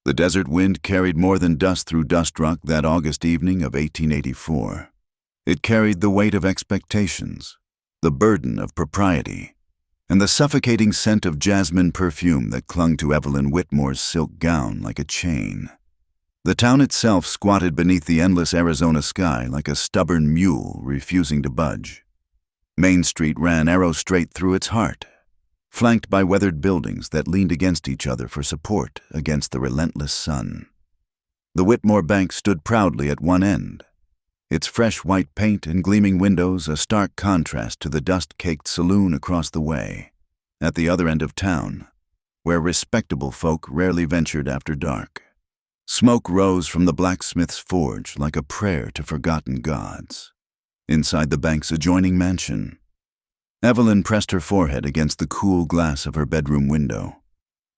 The desert wind carried more than dust through Dust Rock that August evening of 1884. It carried the weight of expectations, the burden of propriety, and the suffocating scent of jasmine perfume that clung to Evelyn Whitmore's silk gown like a chain. The town itself squatted beneath the endless Arizona sky like a stubborn mule refusing to budge. Main Street ran arrow straight through its heart, flanked by weathered buildings that leaned against each other for support against the relentless sun. The Whitmore Bank stood proudly at one end, its fresh white paint and gleaming windows a stark contrast to the dust-caked saloon across the way. At the other end of town, where respectable folk rarely ventured after dark, smoke rose from the blacksmith's forge like a prayer to forgotten gods. Inside the bank's adjoining mansion, Evelyn pressed her forehead against the cool glass of her bedroom window,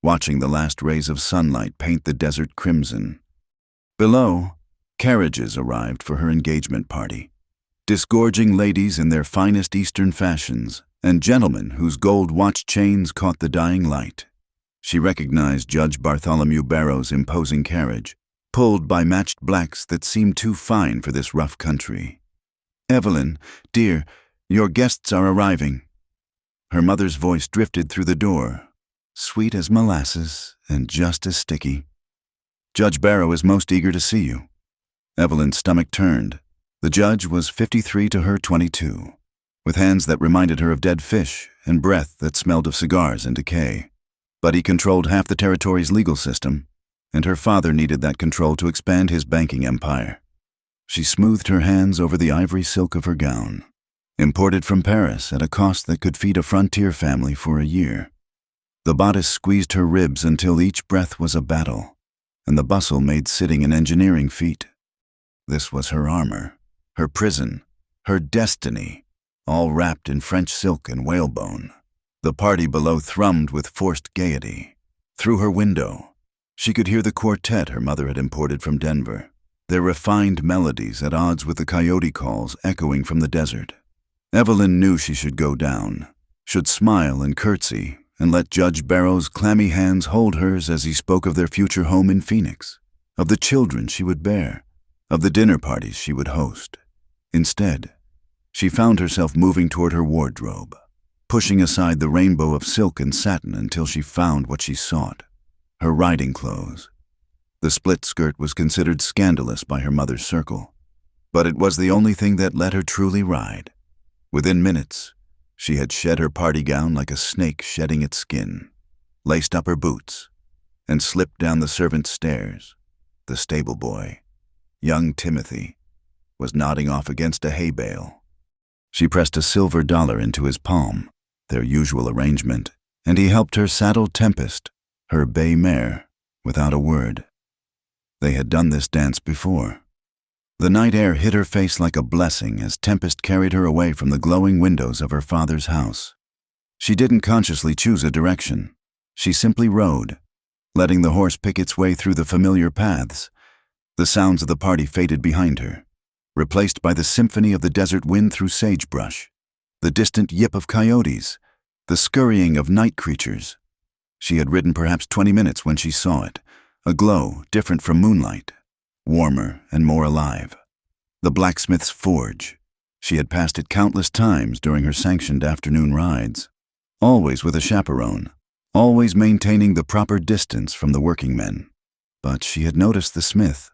watching the last rays of sunlight paint the desert crimson. Below, carriages arrived for her engagement party, disgorging ladies in their finest Eastern fashions and gentlemen whose gold watch chains caught the dying light. She recognized Judge Bartholomew Barrow's imposing carriage, pulled by matched blacks that seemed too fine for this rough country. "Evelyn, dear, your guests are arriving." Her mother's voice drifted through the door, sweet as molasses and just as sticky. "Judge Barrow is most eager to see you." Evelyn's stomach turned. The judge was 53 to her 22, with hands that reminded her of dead fish and breath that smelled of cigars and decay. But he controlled half the territory's legal system, and her father needed that control to expand his banking empire. She smoothed her hands over the ivory silk of her gown, imported from Paris at a cost that could feed a frontier family for a year. The bodice squeezed her ribs until each breath was a battle, and the bustle made sitting an engineering feat. This was her armor, her prison, her destiny, all wrapped in French silk and whalebone. The party below thrummed with forced gaiety. Through her window, she could hear the quartet her mother had imported from Denver, their refined melodies at odds with the coyote calls echoing from the desert. Evelyn knew she should go down, should smile and curtsy, and let Judge Barrow's clammy hands hold hers as he spoke of their future home in Phoenix, of the children she would bear, of the dinner parties she would host. Instead, she found herself moving toward her wardrobe, pushing aside the rainbow of silk and satin until she found what she sought, her riding clothes. The split skirt was considered scandalous by her mother's circle, but it was the only thing that let her truly ride. Within minutes, she had shed her party gown like a snake shedding its skin, laced up her boots, and slipped down the servants' stairs. The stable boy, young Timothy, was nodding off against a hay bale. She pressed a silver dollar into his palm, their usual arrangement, and he helped her saddle Tempest, her bay mare, without a word. They had done this dance before. The night air hit her face like a blessing as Tempest carried her away from the glowing windows of her father's house. She didn't consciously choose a direction. She simply rode, letting the horse pick its way through the familiar paths. The sounds of the party faded behind her, replaced by the symphony of the desert wind through sagebrush, the distant yip of coyotes, the scurrying of night creatures. She had ridden perhaps 20 minutes when she saw it, a glow different from moonlight, warmer and more alive. The blacksmith's forge. She had passed it countless times during her sanctioned afternoon rides, always with a chaperone, always maintaining the proper distance from the working men. But she had noticed the smith.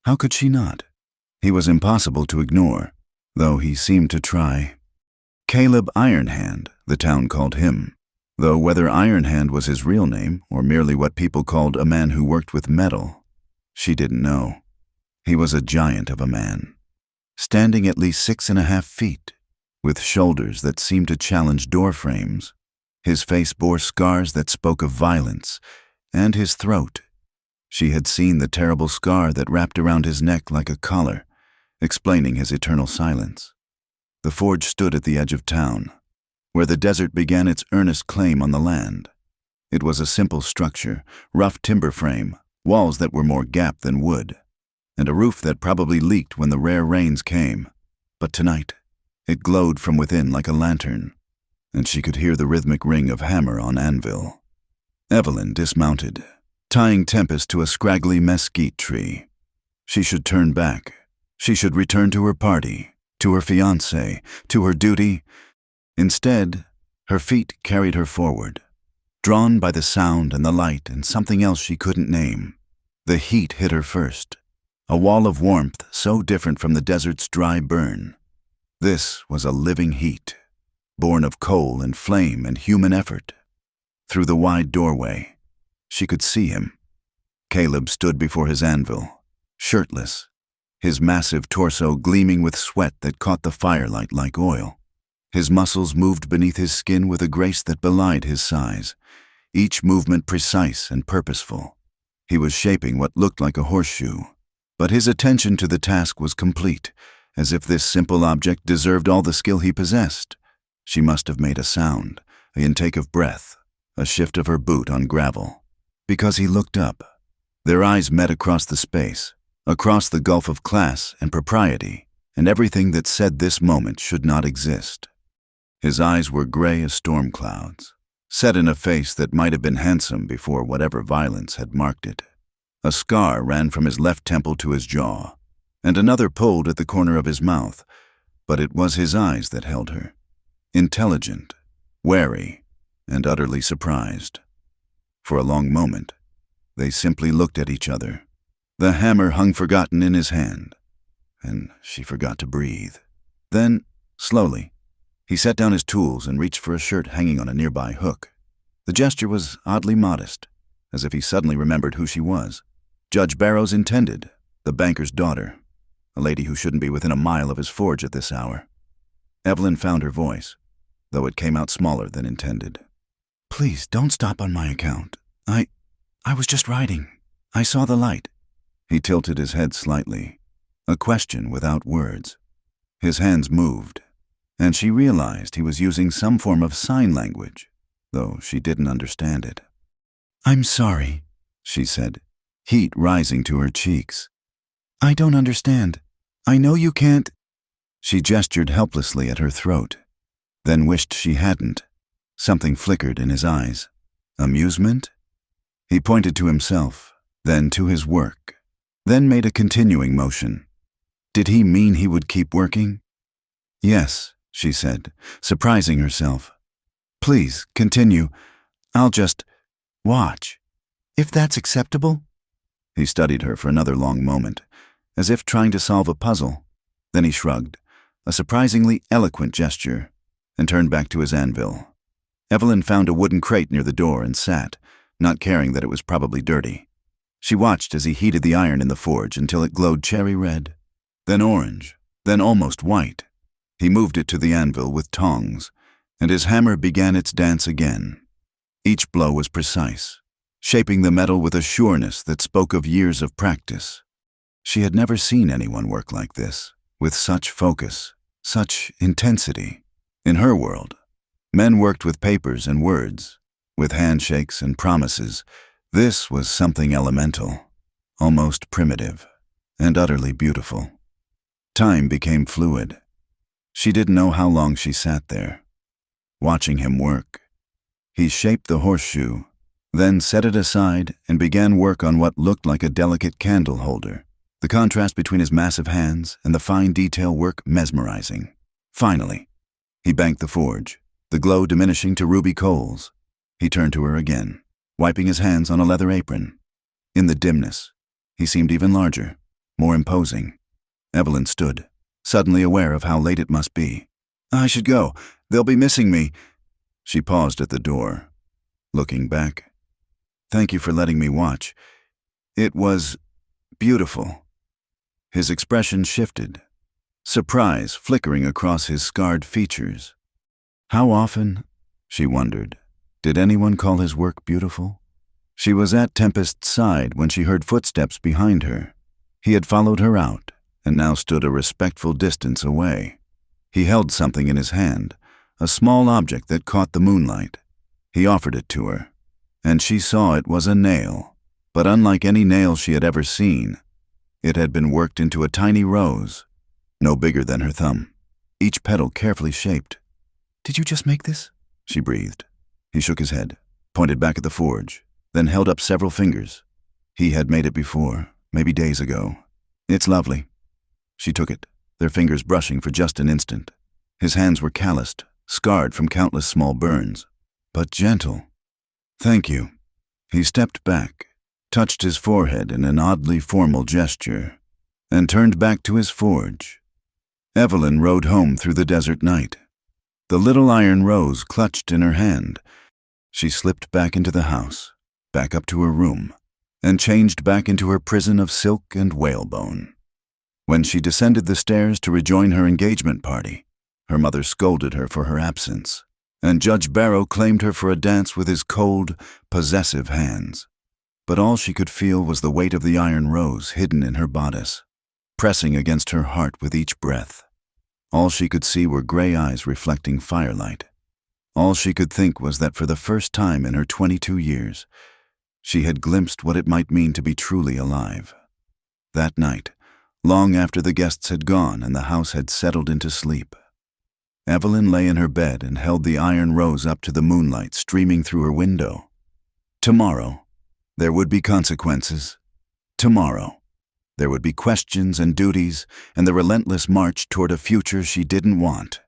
How could she not? He was impossible to ignore, though he seemed to try. Caleb Ironhand, the town called him, though whether Ironhand was his real name or merely what people called a man who worked with metal, she didn't know. He was a giant of a man, standing at least 6.5 feet, with shoulders that seemed to challenge door frames. His face bore scars that spoke of violence, and his throat. She had seen the terrible scar that wrapped around his neck like a collar, explaining his eternal silence. The forge stood at the edge of town, where the desert began its earnest claim on the land. It was a simple structure, rough timber frame, walls that were more gap than wood, and a roof that probably leaked when the rare rains came. But tonight, it glowed from within like a lantern, and she could hear the rhythmic ring of hammer on anvil. Evelyn dismounted, tying Tempest to a scraggly mesquite tree. She should turn back. She should return to her party, to her fiancé, to her duty. Instead, her feet carried her forward, drawn by the sound and the light and something else she couldn't name. The heat hit her first, a wall of warmth so different from the desert's dry burn. This was a living heat, born of coal and flame and human effort. Through the wide doorway, she could see him. Caleb stood before his anvil, shirtless, his massive torso gleaming with sweat that caught the firelight like oil. His muscles moved beneath his skin with a grace that belied his size, each movement precise and purposeful. He was shaping what looked like a horseshoe, but his attention to the task was complete, as if this simple object deserved all the skill he possessed. She must have made a sound, an intake of breath, a shift of her boot on gravel. Because he looked up. Their eyes met across the space, across the gulf of class and propriety, and everything that said this moment should not exist. His eyes were gray as storm clouds, set in a face that might have been handsome before whatever violence had marked it. A scar ran from his left temple to his jaw, and another pulled at the corner of his mouth, but it was his eyes that held her. Intelligent, wary, and utterly surprised. For a long moment, they simply looked at each other. The hammer hung forgotten in his hand, and she forgot to breathe. Then, slowly, he set down his tools and reached for a shirt hanging on a nearby hook. The gesture was oddly modest, as if he suddenly remembered who she was. Judge Barrows intended, the banker's daughter, a lady who shouldn't be within a mile of his forge at this hour. Evelyn found her voice, though it came out smaller than intended. "Please, don't stop on my account. I was just riding. I saw the light." He tilted his head slightly, a question without words. His hands moved, and she realized he was using some form of sign language, though she didn't understand it. "I'm sorry," she said, heat rising to her cheeks. "I don't understand. I know you can't." She gestured helplessly at her throat, then wished she hadn't. Something flickered in his eyes. Amusement? He pointed to himself, then to his work, then made a continuing motion. Did he mean he would keep working? "Yes," she said, surprising herself. "Please, continue. I'll just watch. If that's acceptable?" He studied her for another long moment, as if trying to solve a puzzle. Then he shrugged, a surprisingly eloquent gesture, and turned back to his anvil. Evelyn found a wooden crate near the door and sat, not caring that it was probably dirty. She watched as he heated the iron in the forge until it glowed cherry red, then orange, then almost white. He moved it to the anvil with tongs, and his hammer began its dance again. Each blow was precise, shaping the metal with a sureness that spoke of years of practice. She had never seen anyone work like this, with such focus, such intensity. In her world, men worked with papers and words, with handshakes and promises. This was something elemental, almost primitive, and utterly beautiful. Time became fluid. She didn't know how long she sat there, watching him work. He shaped the horseshoe, then set it aside and began work on what looked like a delicate candle holder, the contrast between his massive hands and the fine detail work mesmerizing. Finally, he banked the forge, the glow diminishing to ruby coals. He turned to her again, wiping his hands on a leather apron. In the dimness, he seemed even larger, more imposing. Evelyn stood, suddenly aware of how late it must be. "I should go. They'll be missing me." She paused at the door, looking back. "Thank you for letting me watch. It was beautiful." His expression shifted, surprise flickering across his scarred features. How often, she wondered, did anyone call his work beautiful? She was at Tempest's side when she heard footsteps behind her. He had followed her out and now stood a respectful distance away. He held something in his hand, a small object that caught the moonlight. He offered it to her, and she saw it was a nail, but unlike any nail she had ever seen, it had been worked into a tiny rose, no bigger than her thumb, each petal carefully shaped. "Did you just make this?" she breathed. He shook his head, pointed back at the forge, then held up several fingers. He had made it before, maybe days ago. "It's lovely." She took it, their fingers brushing for just an instant. His hands were calloused, scarred from countless small burns, but gentle. "Thank you." He stepped back, touched his forehead in an oddly formal gesture, and turned back to his forge. Evelyn rode home through the desert night. The little iron rose clutched in her hand. She slipped back into the house, back up to her room, and changed back into her prison of silk and whalebone. When she descended the stairs to rejoin her engagement party, her mother scolded her for her absence, and Judge Barrow claimed her for a dance with his cold, possessive hands. But all she could feel was the weight of the iron rose hidden in her bodice, pressing against her heart with each breath. All she could see were gray eyes reflecting firelight. All she could think was that for the first time in her 22 years, she had glimpsed what it might mean to be truly alive. That night, long after the guests had gone and the house had settled into sleep, Evelyn lay in her bed and held the iron rose up to the moonlight streaming through her window. Tomorrow, there would be consequences. Tomorrow, there would be questions and duties and the relentless march toward a future she didn't want.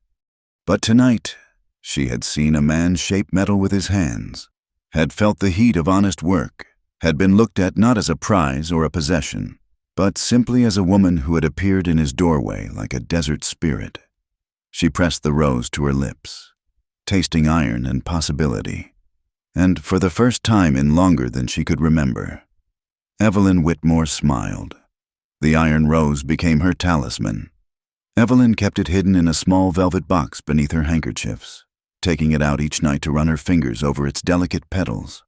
But tonight, she had seen a man shape metal with his hands, had felt the heat of honest work, had been looked at not as a prize or a possession, but simply as a woman who had appeared in his doorway like a desert spirit. She pressed the rose to her lips, tasting iron and possibility, and for the first time in longer than she could remember, Evelyn Whitmore smiled. The iron rose became her talisman. Evelyn kept it hidden in a small velvet box beneath her handkerchiefs, taking it out each night to run her fingers over its delicate petals.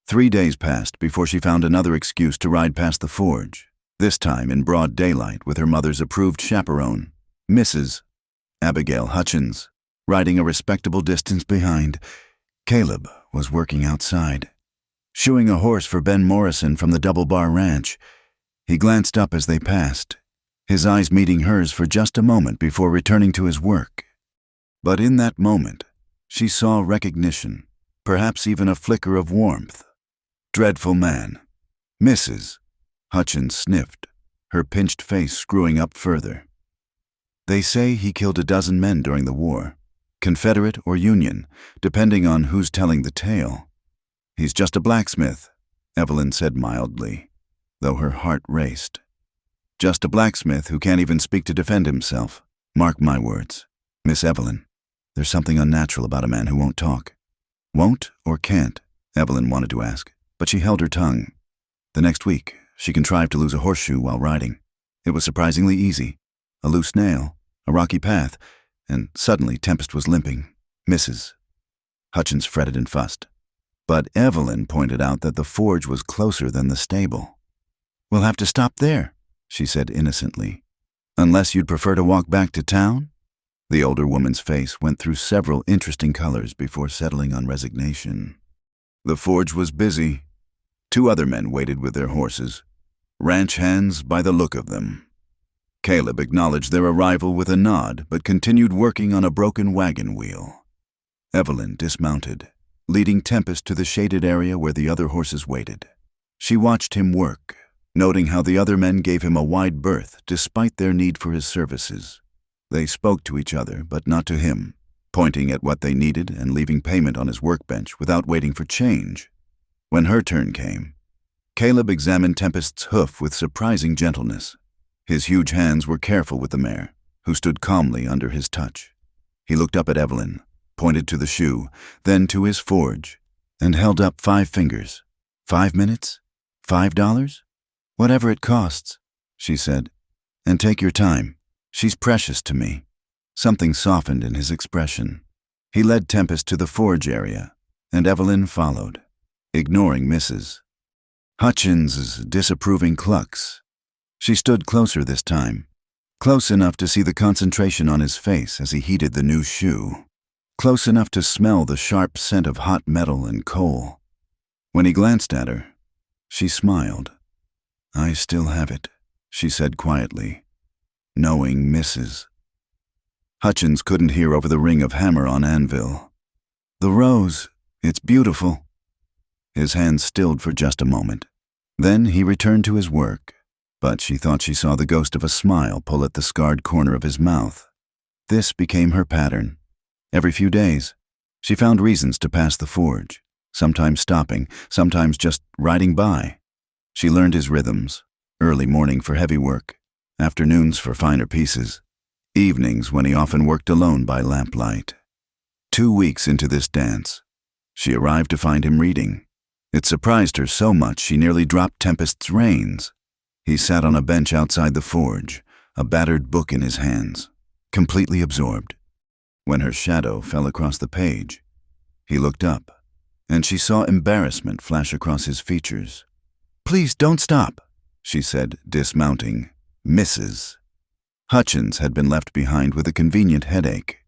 3 days passed before she found another excuse to ride past the forge, this time in broad daylight with her mother's approved chaperone, Mrs. Abigail Hutchins, riding a respectable distance behind. Caleb was working outside, shoeing a horse for Ben Morrison from the Double Bar Ranch. He glanced up as they passed, his eyes meeting hers for just a moment before returning to his work. But in that moment, she saw recognition, perhaps even a flicker of warmth. "Dreadful man." "Mrs." Hutchins sniffed, her pinched face screwing up further. "They say he killed a dozen men during the war, Confederate or Union, depending on who's telling the tale. He's just a blacksmith," Evelyn said mildly, though her heart raced. "Just a blacksmith who can't even speak to defend himself. Mark my words, Miss Evelyn. There's something unnatural about a man who won't talk." "Won't or can't?" Evelyn wanted to ask, but she held her tongue. The next week, she contrived to lose a horseshoe while riding. It was surprisingly easy. A loose nail, a rocky path, and suddenly Tempest was limping. "Mrs." Hutchins fretted and fussed. But Evelyn pointed out that the forge was closer than the stable. "We'll have to stop there," she said innocently. "Unless you'd prefer to walk back to town?" The older woman's face went through several interesting colors before settling on resignation. The forge was busy. 2 other men waited with their horses, ranch hands by the look of them. Caleb acknowledged their arrival with a nod, but continued working on a broken wagon wheel. Evelyn dismounted, leading Tempest to the shaded area where the other horses waited. She watched him work, noting how the other men gave him a wide berth despite their need for his services. They spoke to each other, but not to him, pointing at what they needed and leaving payment on his workbench without waiting for change. When her turn came, Caleb examined Tempest's hoof with surprising gentleness. His huge hands were careful with the mare, who stood calmly under his touch. He looked up at Evelyn, pointed to the shoe, then to his forge, and held up 5 fingers. 5 minutes? $5? "Whatever it costs," she said. "And take your time. She's precious to me." Something softened in his expression. He led Tempest to the forge area, and Evelyn followed, ignoring Mrs. Hutchins's disapproving clucks. She stood closer this time, close enough to see the concentration on his face as he heated the new shoe, close enough to smell the sharp scent of hot metal and coal. When he glanced at her, she smiled. "I still have it," she said quietly, knowing Mrs. Hutchins couldn't hear over the ring of hammer on anvil. "The rose, it's beautiful." His hands stilled for just a moment. Then he returned to his work, but she thought she saw the ghost of a smile pull at the scarred corner of his mouth. This became her pattern. Every few days, she found reasons to pass the forge, sometimes stopping, sometimes just riding by. She learned his rhythms: early morning for heavy work, afternoons for finer pieces, evenings when he often worked alone by lamplight. 2 weeks into this dance, she arrived to find him reading. It surprised her so much she nearly dropped Tempest's reins. He sat on a bench outside the forge, a battered book in his hands, completely absorbed. When her shadow fell across the page, he looked up, and she saw embarrassment flash across his features. "Please don't stop," she said, dismounting. "Mrs. Hutchins had been left behind with a convenient headache.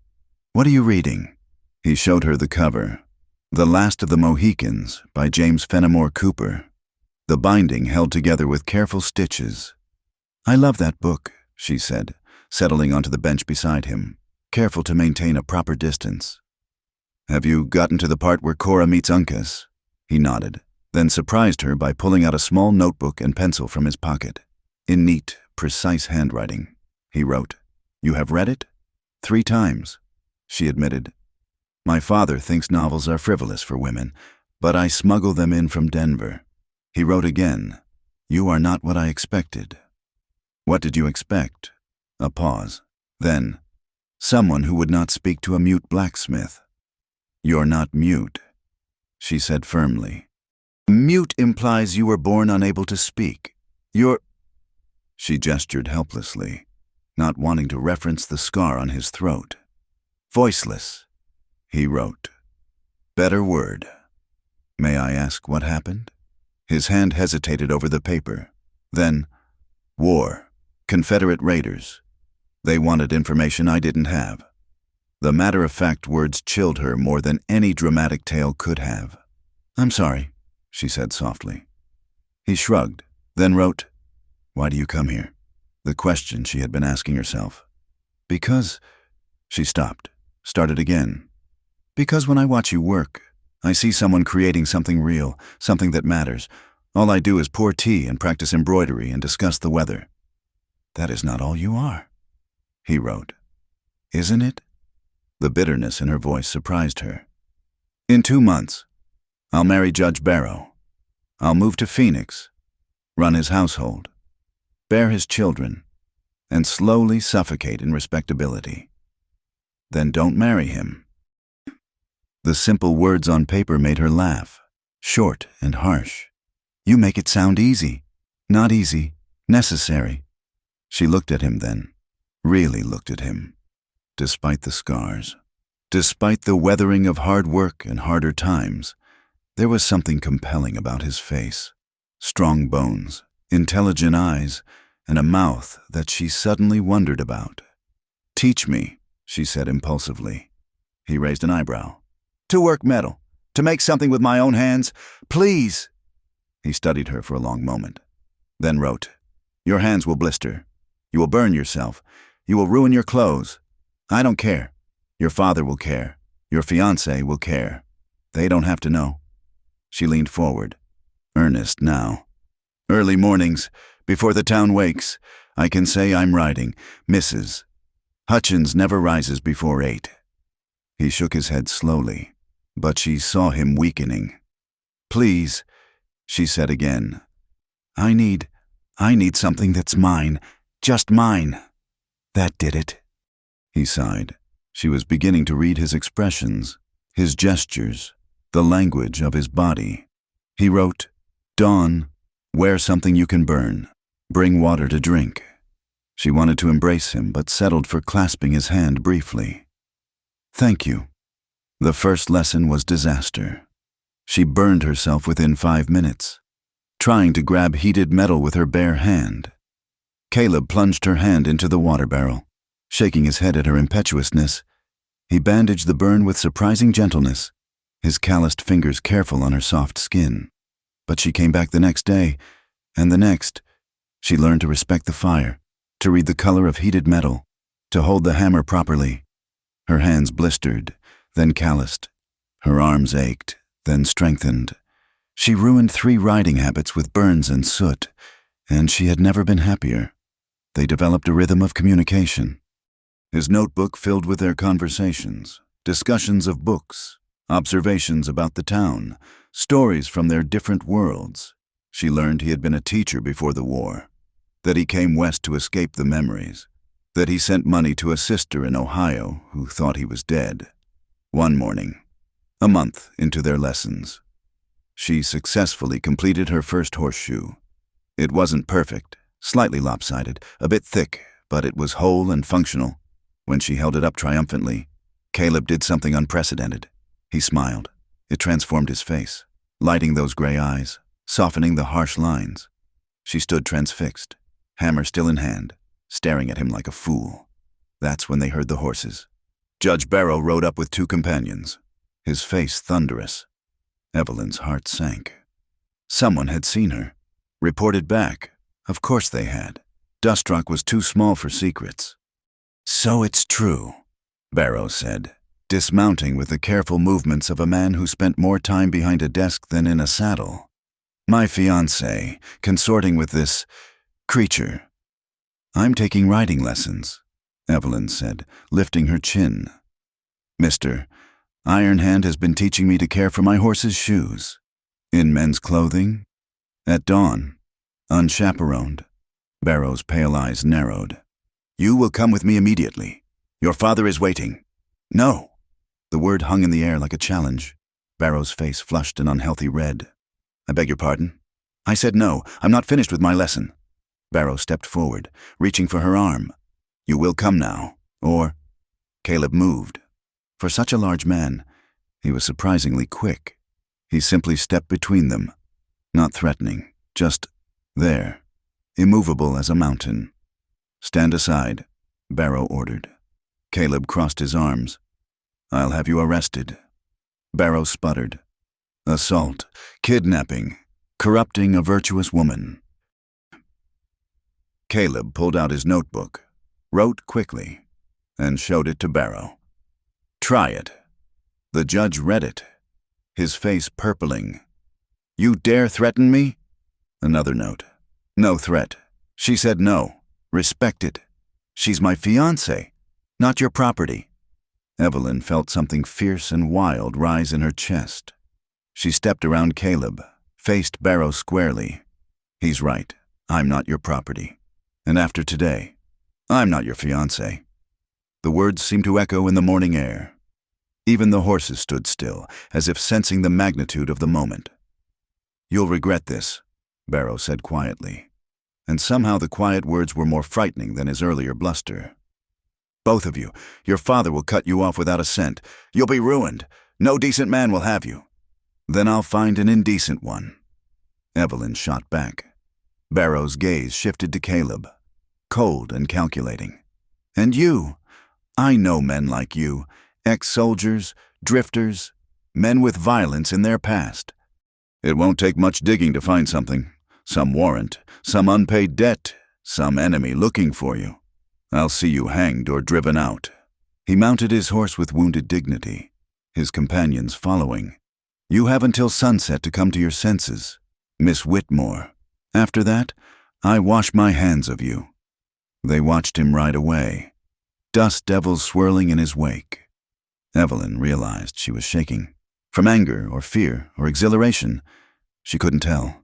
"What are you reading?" He showed her the cover. The Last of the Mohicans by James Fenimore Cooper. The binding held together with careful stitches. "I love that book," she said, settling onto the bench beside him, careful to maintain a proper distance. "Have you gotten to the part where Cora meets Uncas?" He nodded, then surprised her by pulling out a small notebook and pencil from his pocket. In neat, precise handwriting, he wrote, "You have read it?" "3 times, she admitted. "My father thinks novels are frivolous for women, but I smuggle them in from Denver." He wrote again, "You are not what I expected." "What did you expect?" A pause. Then, "Someone who would not speak to a mute blacksmith." "You're not mute," she said firmly. "Mute implies you were born unable to speak. You're—" She gestured helplessly, not wanting to reference the scar on his throat. "Voiceless," he wrote. "Better word. May I ask what happened?" His hand hesitated over the paper. Then, "War. Confederate raiders. They wanted information I didn't have." The matter-of-fact words chilled her more than any dramatic tale could have. "I'm sorry," she said softly. He shrugged, then wrote, "Why do you come here?" The question she had been asking herself. "Because—" She stopped, started again. "Because when I watch you work, I see someone creating something real, something that matters. All I do is pour tea and practice embroidery and discuss the weather." "That is not all you are," he wrote. "Isn't it?" The bitterness in her voice surprised her. "In 2 months, I'll marry Judge Barrow. I'll move to Phoenix, run his household, bear his children, and slowly suffocate in respectability. Then don't marry him." The simple words on paper made her laugh, short and harsh. "You make it sound easy." "Not easy, necessary." She looked at him then, really looked at him. Despite the scars, despite the weathering of hard work and harder times, there was something compelling about his face. Strong bones, intelligent eyes, and a mouth that she suddenly wondered about. "Teach me," she said impulsively. He raised an eyebrow. "To work metal, to make something with my own hands, please." He studied her for a long moment, then wrote, "Your hands will blister. You will burn yourself. You will ruin your clothes. I don't care. Your father will care. Your fiancé will care. They don't have to know." She leaned forward, earnest now. "Early mornings, before the town wakes, I can say I'm riding. Mrs. Hutchins never rises before 8. He shook his head slowly, but she saw him weakening. "Please," she said again. I need something that's mine, just mine." "That did it." He sighed. She was beginning to read his expressions, his gestures, the language of his body. He wrote, "Dawn, wear something you can burn. Bring water to drink." She wanted to embrace him, but settled for clasping his hand briefly. "Thank you." The first lesson was disaster. She burned herself within 5 minutes, trying to grab heated metal with her bare hand. Caleb plunged her hand into the water barrel. Shaking his head at her impetuousness, he bandaged the burn with surprising gentleness, his calloused fingers careful on her soft skin. But she came back the next day, and the next. She learned to respect the fire, to read the color of heated metal, to hold the hammer properly. Her hands blistered, then calloused. Her arms ached, then strengthened. She ruined 3 riding habits with burns and soot, and she had never been happier. They developed a rhythm of communication. His notebook filled with their conversations, discussions of books, observations about the town, stories from their different worlds. She learned he had been a teacher before the war, that he came west to escape the memories, that he sent money to a sister in Ohio who thought he was dead. One morning, a month into their lessons, she successfully completed her first horseshoe. It wasn't perfect, slightly lopsided, a bit thick, but it was whole and functional. When she held it up triumphantly, Caleb did something unprecedented. He smiled. It transformed his face, lighting those gray eyes, softening the harsh lines. She stood transfixed, hammer still in hand, staring at him like a fool. That's when they heard the horses. Judge Barrow rode up with 2 companions, his face thunderous. Evelyn's heart sank. Someone had seen her, reported back. Of course they had. Dust Rock was too small for secrets. "So it's true," Barrow said, dismounting with the careful movements of a man who spent more time behind a desk than in a saddle. "My fiancé, consorting with this creature." "I'm taking riding lessons," Evelyn said, lifting her chin. "Mr. Iron Hand has been teaching me to care for my horse's shoes. In men's clothing? At dawn. Unchaperoned." Barrow's pale eyes narrowed. "You will come with me immediately. Your father is waiting." "No." The word hung in the air like a challenge. Barrow's face flushed an unhealthy red. "I beg your pardon?" "I said no. I'm not finished with my lesson." Barrow stepped forward, reaching for her arm. "You will come now, or—" Caleb moved. For such a large man, he was surprisingly quick. He simply stepped between them, not threatening, just there, immovable as a mountain. "Stand aside," Barrow ordered. Caleb crossed his arms. "I'll have you arrested." Barrow sputtered. "Assault, kidnapping, corrupting a virtuous woman." Caleb pulled out his notebook, wrote quickly, and showed it to Barrow. "Try it." The judge read it, his face purpling. "You dare threaten me?" Another note. "No threat. She said no. Respect it. She's my fiancé, not your property." Evelyn felt something fierce and wild rise in her chest. She stepped around Caleb, faced Barrow squarely. "He's right. I'm not your property. And after today, I'm not your fiancé." The words seemed to echo in the morning air. Even the horses stood still, as if sensing the magnitude of the moment. "You'll regret this," Barrow said quietly. And somehow the quiet words were more frightening than his earlier bluster. "Both of you, your father will cut you off without a cent. You'll be ruined. No decent man will have you." "Then I'll find an indecent one." Evelyn shot back. Barrow's gaze shifted to Caleb, cold and calculating. "And you? I know men like you, ex-soldiers, drifters, men with violence in their past. It won't take much digging to find something. Some warrant, some unpaid debt, some enemy looking for you. I'll see you hanged or driven out." He mounted his horse with wounded dignity, his companions following. "You have until sunset to come to your senses, Miss Whitmore. After that, I wash my hands of you." They watched him ride away, dust devils swirling in his wake. Evelyn realized she was shaking. From anger or fear or exhilaration, she couldn't tell.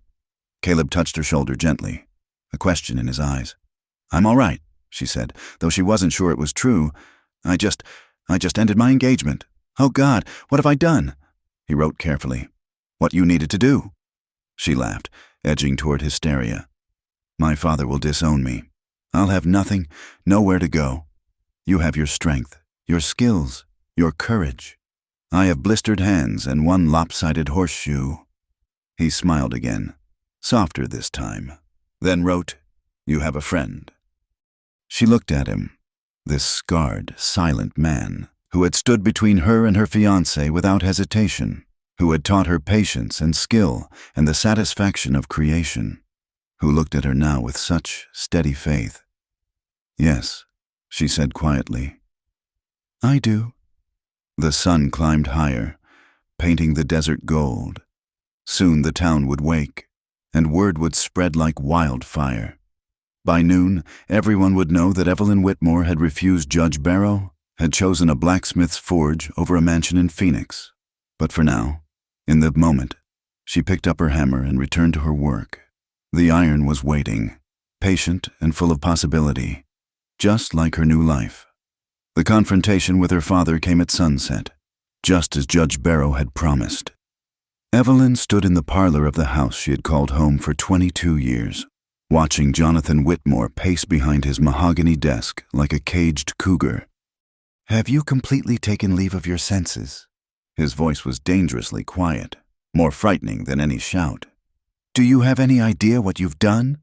Caleb touched her shoulder gently, a question in his eyes. "I'm all right," she said, though she wasn't sure it was true. I just ended my engagement. Oh God, what have I done?" He wrote carefully. "What you needed to do." She laughed, edging toward hysteria. "My father will disown me. I'll have nothing, nowhere to go. You have your strength, your skills, your courage. I have blistered hands and one lopsided horseshoe." He smiled again, softer this time, then wrote, "You have a friend." She looked at him, this scarred, silent man, who had stood between her and her fiancé without hesitation, who had taught her patience and skill and the satisfaction of creation, who looked at her now with such steady faith. "Yes," she said quietly. "I do." The sun climbed higher, painting the desert gold. Soon the town would wake, and word would spread like wildfire. By noon, everyone would know that Evelyn Whitmore had refused Judge Barrow, had chosen a blacksmith's forge over a mansion in Phoenix. But for now, in the moment, she picked up her hammer and returned to her work. The iron was waiting, patient and full of possibility, just like her new life. The confrontation with her father came at sunset, just as Judge Barrow had promised. Evelyn stood in the parlor of the house she had called home for 22 years, watching Jonathan Whitmore pace behind his mahogany desk like a caged cougar. "Have you completely taken leave of your senses?" His voice was dangerously quiet, more frightening than any shout. "Do you have any idea what you've done?"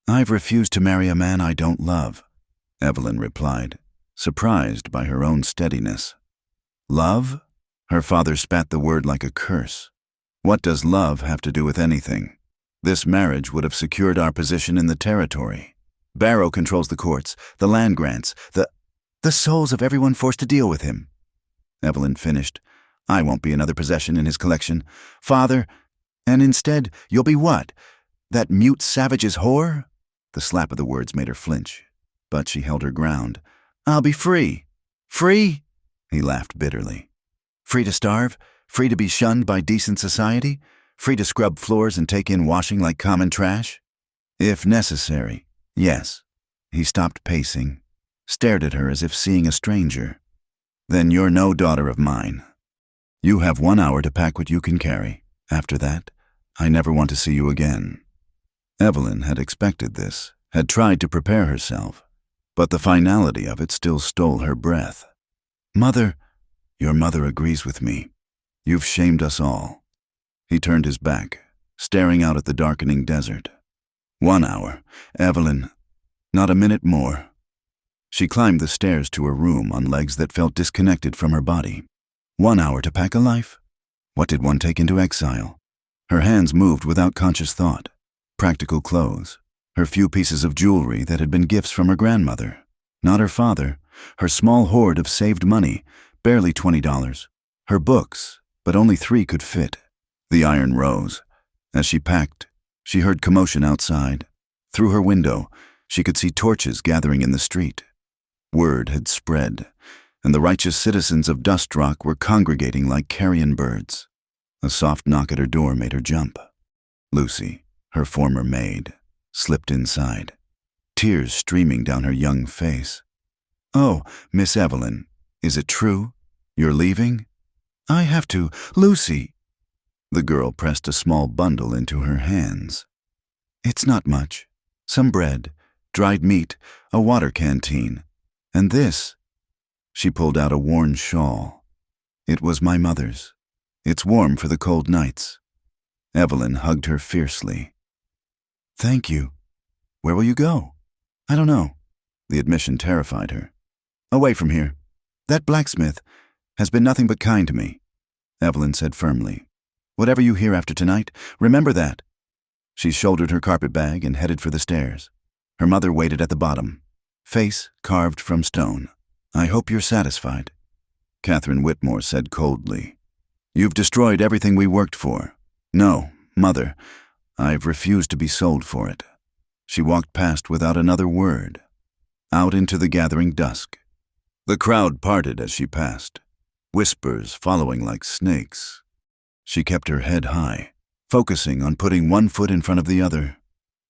"I've refused to marry a man I don't love," Evelyn replied, surprised by her own steadiness. "Love?" Her father spat the word like a curse. "What does love have to do with anything? This marriage would have secured our position in the territory. Barrow controls the courts, the land grants, the souls of everyone forced to deal with him." Evelyn finished. "I won't be another possession in his collection, Father, and instead you'll be what? That mute savage's whore?" The slap of the words made her flinch, but she held her ground. "I'll be free." "Free?" He laughed bitterly. "Free to starve? Free to be shunned by decent society? Free to scrub floors and take in washing like common trash?" "If necessary, yes." He stopped pacing, stared at her as if seeing a stranger. "Then you're no daughter of mine. You have 1 hour to pack what you can carry. After that, I never want to see you again." Evelyn had expected this, had tried to prepare herself, but the finality of it still stole her breath. "Mother," "Your mother agrees with me. You've shamed us all." He turned his back, staring out at the darkening desert. 1 hour, Evelyn, not a minute more. She climbed the stairs to her room on legs that felt disconnected from her body. 1 hour to pack a life? What did one take into exile? Her hands moved without conscious thought. Practical clothes, her few pieces of jewelry that had been gifts from her grandmother. Not her father, her small hoard of saved money, barely $20. Her books, but only 3 could fit. The iron rose. As she packed, she heard commotion outside. Through her window, she could see torches gathering in the street. Word had spread, and the righteous citizens of Dust Rock were congregating like carrion birds. A soft knock at her door made her jump. Lucy, her former maid, slipped inside, tears streaming down her young face. "Oh, Miss Evelyn, is it true? You're leaving?" "I have to, Lucy." The girl pressed a small bundle into her hands. "It's not much. Some bread, dried meat, a water canteen, and this." She pulled out a worn shawl. "It was my mother's. It's warm for the cold nights." Evelyn hugged her fiercely. "Thank you. Where will you go?" "I don't know." The admission terrified her. "Away from here. That blacksmith has been nothing but kind to me," Evelyn said firmly. "Whatever you hear after tonight, remember that." She shouldered her carpet bag and headed for the stairs. Her mother waited at the bottom, face carved from stone. "I hope you're satisfied," Catherine Whitmore said coldly. "You've destroyed everything we worked for." "No, Mother, I've refused to be sold for it." She walked past without another word, out into the gathering dusk. The crowd parted as she passed, whispers following like snakes. She kept her head high, focusing on putting one foot in front of the other.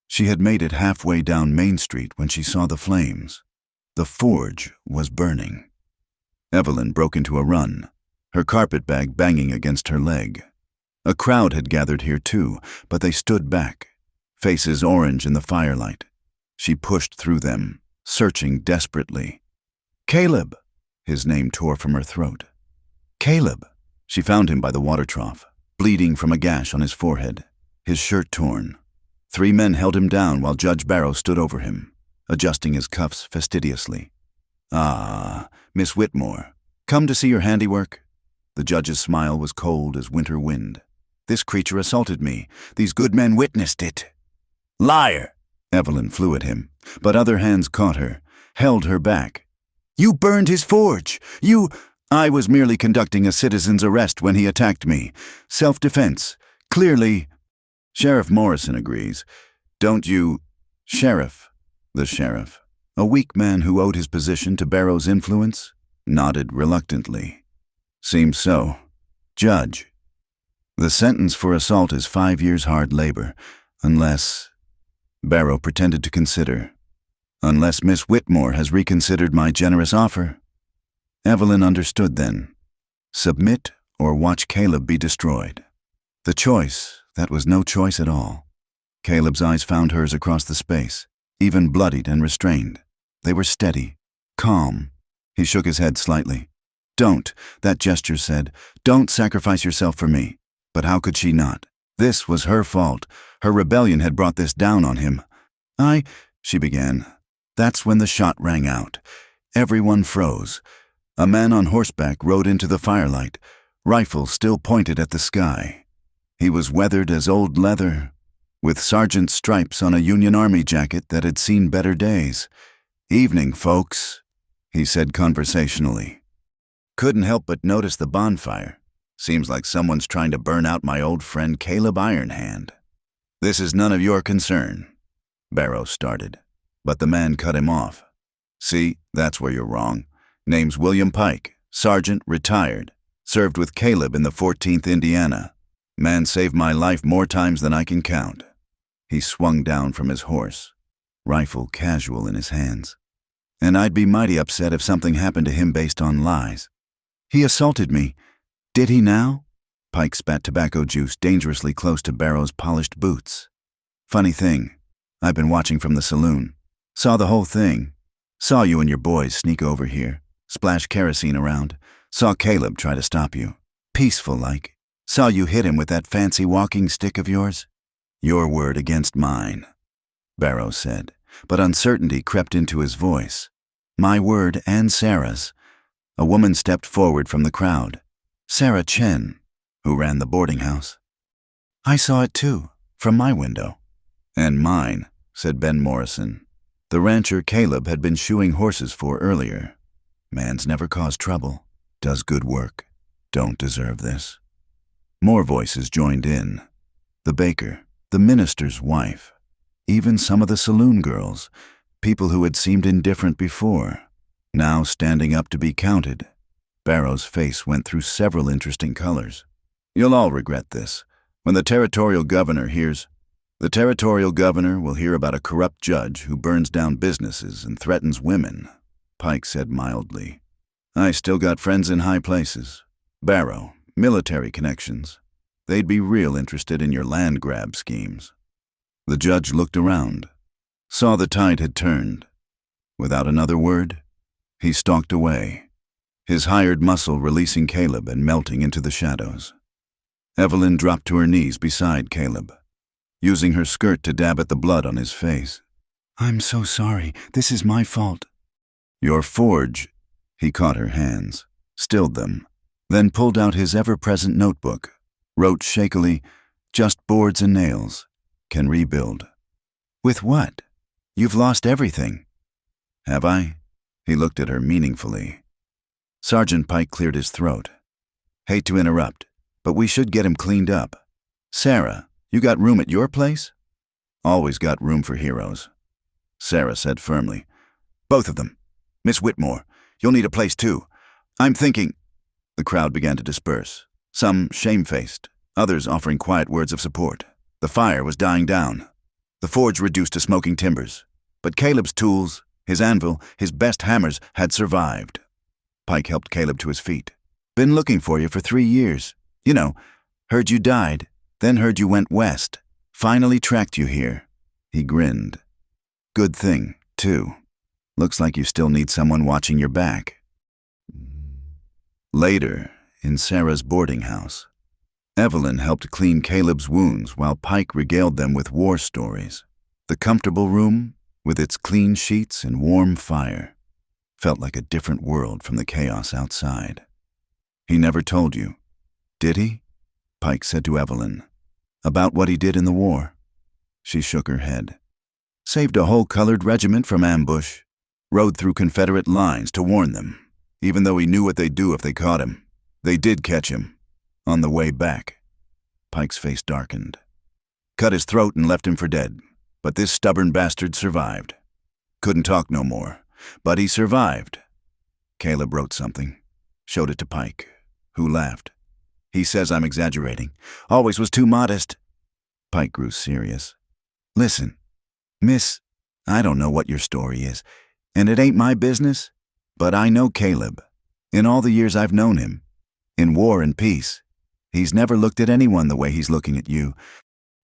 She had made it halfway down Main Street when she saw the flames. The forge was burning. Evelyn broke into a run, her carpet bag banging against her leg. A crowd had gathered here too, but they stood back, faces orange in the firelight. She pushed through them, searching desperately. "Caleb!" His name tore from her throat. "Caleb!" She found him by the water trough, bleeding from a gash on his forehead, his shirt torn. 3 men held him down while Judge Barrow stood over him, adjusting his cuffs fastidiously. "Ah, Miss Whitmore, come to see your handiwork?" The judge's smile was cold as winter wind. "This creature assaulted me. These good men witnessed it." "Liar!" Evelyn flew at him, but other hands caught her, held her back. "You burned his forge! You—" "I was merely conducting a citizen's arrest when he attacked me. Self-defense. Clearly, Sheriff Morrison agrees. Don't you, Sheriff, the sheriff, a weak man who owed his position to Barrow's influence, nodded reluctantly. Seems so. Judge. The sentence for assault is 5 years hard labor, unless... Barrow pretended to consider. Unless Miss Whitmore has reconsidered my generous offer. Evelyn understood then. Submit or watch Caleb be destroyed. The choice, that was no choice at all. Caleb's eyes found hers across the space, even bloodied and restrained. They were steady, calm. He shook his head slightly. Don't, that gesture said, don't sacrifice yourself for me. But how could she not? This was her fault. Her rebellion had brought this down on him. She began. That's when the shot rang out. Everyone froze. A man on horseback rode into the firelight, rifle still pointed at the sky. He was weathered as old leather, with sergeant's stripes on a Union Army jacket that had seen better days. Evening, folks, he said conversationally. Couldn't help but notice the bonfire. Seems like someone's trying to burn out my old friend Caleb Ironhand. This is none of your concern, Barrow started, but the man cut him off. See, that's where you're wrong. Name's William Pike, sergeant, retired, served with Caleb in the 14th Indiana. Man saved my life more times than I can count. He swung down from his horse, rifle casual in his hands. And I'd be mighty upset if something happened to him based on lies. He assaulted me. Did he now? Pike spat tobacco juice dangerously close to Barrow's polished boots. Funny thing, I've been watching from the saloon. Saw the whole thing. Saw you and your boys sneak over here, splash kerosene around. Saw Caleb try to stop you. Peaceful like. Saw you hit him with that fancy walking stick of yours. Your word against mine, Barrow said, but uncertainty crept into his voice. My word and Sarah's. A woman stepped forward from the crowd. Sarah Chen, who ran the boarding house. I saw it too, from my window. And mine, said Ben Morrison. The rancher Caleb had been shoeing horses for earlier. Man's never caused trouble, does good work, don't deserve this. More voices joined in. The baker, the minister's wife, even some of the saloon girls, people who had seemed indifferent before, now standing up to be counted. Barrow's face went through several interesting colors. You'll all regret this. When the territorial governor hears, the territorial governor will hear about a corrupt judge who burns down businesses and threatens women, Pike said mildly. I still got friends in high places. Barrow, military connections. They'd be real interested in your land grab schemes. The judge looked around, saw the tide had turned. Without another word, he stalked away, his hired muscle releasing Caleb and melting into the shadows. Evelyn dropped to her knees beside Caleb, using her skirt to dab at the blood on his face. I'm so sorry. This is my fault. Your forge. He caught her hands, stilled them, then pulled out his ever-present notebook, wrote shakily, just boards and nails. Can rebuild. With what? You've lost everything. Have I? He looked at her meaningfully. Sergeant Pike cleared his throat. Hate to interrupt, but we should get him cleaned up. Sarah, you got room at your place? Always got room for heroes, Sarah said firmly. Both of them. Miss Whitmore, you'll need a place too. I'm thinking... The crowd began to disperse, some shamefaced, others offering quiet words of support. The fire was dying down. The forge reduced to smoking timbers. But Caleb's tools, his anvil, his best hammers had survived. Pike helped Caleb to his feet. Been looking for you for 3 years. You know, heard you died, then heard you went west. Finally tracked you here. He grinned. Good thing, too. Looks like you still need someone watching your back. Later, in Sarah's boarding house, Evelyn helped clean Caleb's wounds while Pike regaled them with war stories. The comfortable room, with its clean sheets and warm fire, felt like a different world from the chaos outside. He never told you, did he? Pike said to Evelyn. About what he did in the war. She shook her head. Saved a whole colored regiment from ambush. Rode through Confederate lines to warn them, even though he knew what they'd do if they caught him. They did catch him, on the way back. Pike's face darkened. Cut his throat and left him for dead, but this stubborn bastard survived. Couldn't talk no more, but he survived. Caleb wrote something, showed it to Pike, who laughed. He says I'm exaggerating. Always was too modest. Pike grew serious. Listen, miss, I don't know what your story is, and it ain't my business, but I know Caleb. In all the years I've known him, in war and peace, he's never looked at anyone the way he's looking at you.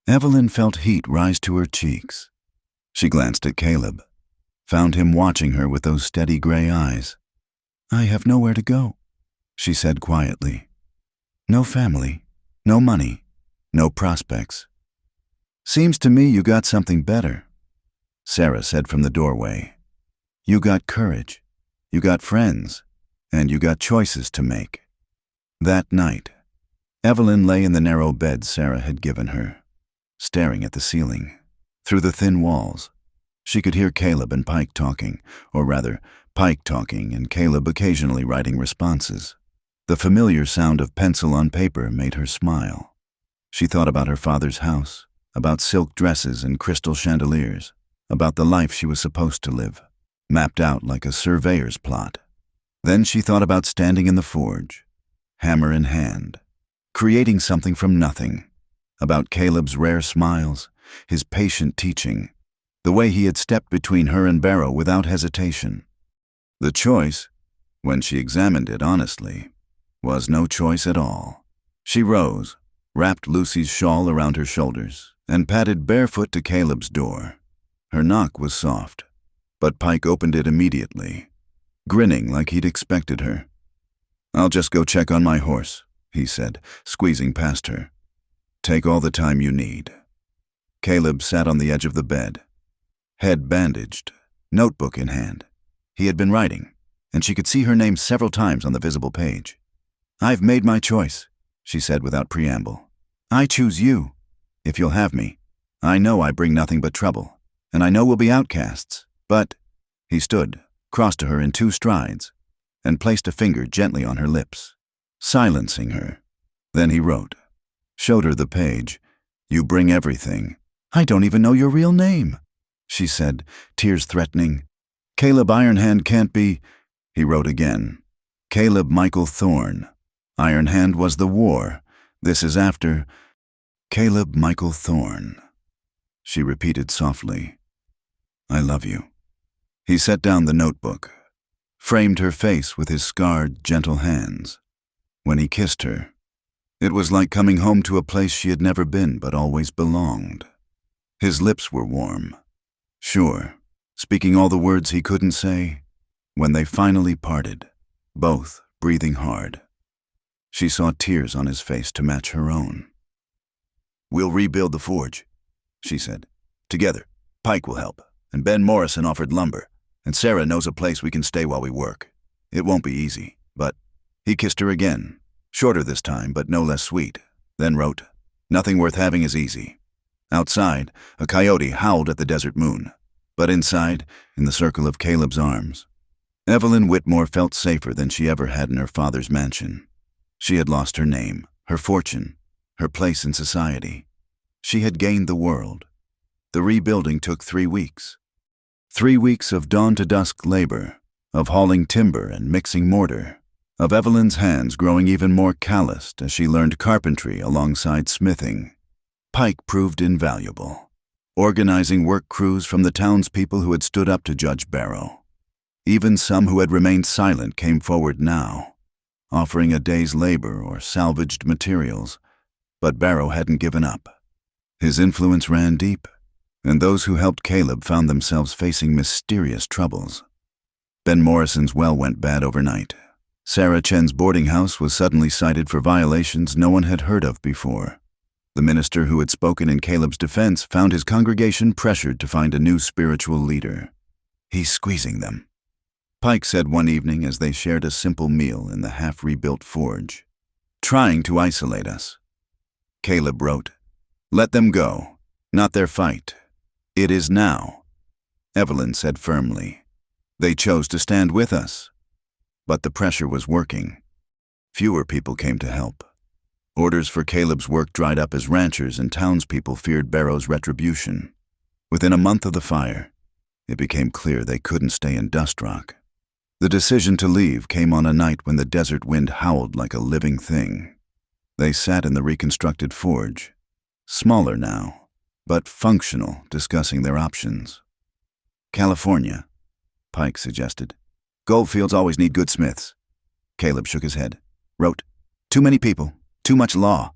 Evelyn felt heat rise to her cheeks. She glanced at Caleb, found him watching her with those steady gray eyes. I have nowhere to go, she said quietly. No family, no money, no prospects. Seems to me you got something better, Sarah said from the doorway. You got courage, you got friends, and you got choices to make. That night, Evelyn lay in the narrow bed Sarah had given her, staring at the ceiling. Through the thin walls, she could hear Caleb and Pike talking, or rather, Pike talking and Caleb occasionally writing responses. The familiar sound of pencil on paper made her smile. She thought about her father's house, about silk dresses and crystal chandeliers, about the life she was supposed to live, mapped out like a surveyor's plot. Then she thought about standing in the forge, hammer in hand, creating something from nothing, about Caleb's rare smiles, his patient teaching, the way he had stepped between her and Barrow without hesitation. The choice, when she examined it honestly, was no choice at all. She rose, wrapped Lucy's shawl around her shoulders, and padded barefoot to Caleb's door. Her knock was soft, but Pike opened it immediately, grinning like he'd expected her. I'll just go check on my horse, he said, squeezing past her. Take all the time you need. Caleb sat on the edge of the bed, head bandaged, notebook in hand. He had been writing, and she could see her name several times on the visible page. I've made my choice, she said without preamble. I choose you, if you'll have me. I know I bring nothing but trouble, and I know we'll be outcasts, but— He stood, crossed to her in 2 strides, and placed a finger gently on her lips, silencing her. Then he wrote, showed her the page. You bring everything. I don't even know your real name, she said, tears threatening. Caleb Ironhand can't be— He wrote again. Caleb Michael Thorne. Ironhand was the war. This is after— Caleb Michael Thorne. She repeated softly. I love you. He set down the notebook, framed her face with his scarred, gentle hands. When he kissed her, it was like coming home to a place she had never been but always belonged. His lips were warm, sure, speaking all the words he couldn't say. When they finally parted, both breathing hard, she saw tears on his face to match her own. We'll rebuild the forge, she said. Together, Pike will help, and Ben Morrison offered lumber, and Sarah knows a place we can stay while we work. It won't be easy, but— He kissed her again, shorter this time but no less sweet, then wrote, Nothing worth having is easy. Outside, a coyote howled at the desert moon, but inside, in the circle of Caleb's arms, Evelyn Whitmore felt safer than she ever had in her father's mansion. She had lost her name, her fortune, her place in society. She had gained the world. The rebuilding took 3 weeks. 3 weeks of dawn to dusk labor, of hauling timber and mixing mortar, of Evelyn's hands growing even more calloused as she learned carpentry alongside smithing. Pike proved invaluable, organizing work crews from the townspeople who had stood up to Judge Barrow. Even some who had remained silent came forward now, offering a day's labor or salvaged materials, but Barrow hadn't given up. His influence ran deep, and those who helped Caleb found themselves facing mysterious troubles. Ben Morrison's well went bad overnight. Sarah Chen's boarding house was suddenly cited for violations no one had heard of before. The minister who had spoken in Caleb's defense found his congregation pressured to find a new spiritual leader. He's squeezing them, Pike said one evening as they shared a simple meal in the half-rebuilt forge. Trying to isolate us. Caleb wrote, Let them go, not their fight. It is now. Evelyn said firmly. They chose to stand with us. But the pressure was working. Fewer people came to help. Orders for Caleb's work dried up as ranchers and townspeople feared Barrow's retribution. Within a month of the fire, it became clear they couldn't stay in Dust Rock. The decision to leave came on a night when the desert wind howled like a living thing. They sat in the reconstructed forge, smaller now, but functional, discussing their options. California, Pike suggested. Goldfields always need good smiths. Caleb shook his head. Wrote, too many people, too much law.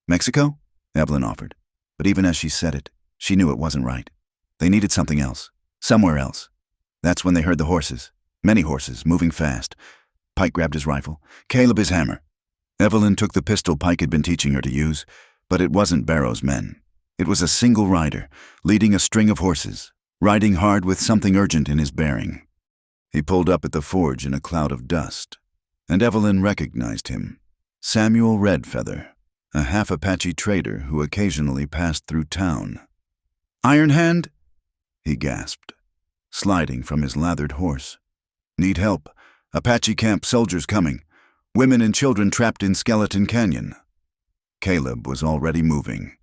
Mexico? Evelyn offered. But even as she said it, she knew it wasn't right. They needed something else, somewhere else. That's when they heard the horses. Many horses, moving fast. Pike grabbed his rifle. Caleb his hammer. Evelyn took the pistol Pike had been teaching her to use, but it wasn't Barrow's men. It was a single rider, leading a string of horses, riding hard with something urgent in his bearing. He pulled up at the forge in a cloud of dust, and Evelyn recognized him. Samuel Redfeather, a half-Apache trader who occasionally passed through town. Iron Hand? He gasped, sliding from his lathered horse. Need help. Apache camp soldiers coming. Women and children trapped in Skeleton Canyon. Caleb was already moving,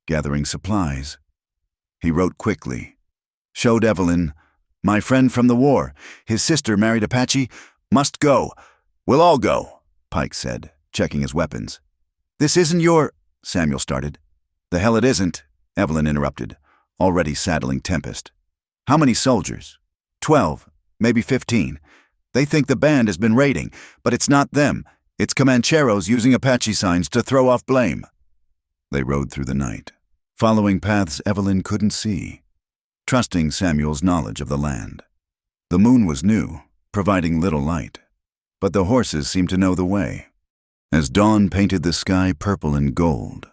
gathering supplies. He wrote quickly. Showed Evelyn, my friend from the war. His sister married Apache. Must go. We'll all go, Pike said, checking his weapons. This isn't your... Samuel started. The hell it isn't, Evelyn interrupted, already saddling Tempest. How many soldiers? 12, maybe 15. They think the band has been raiding, but it's not them. It's Comancheros using Apache signs to throw off blame. They rode through the night, following paths Evelyn couldn't see, trusting Samuel's knowledge of the land. The moon was new, providing little light, but the horses seemed to know the way. As dawn painted the sky purple and gold,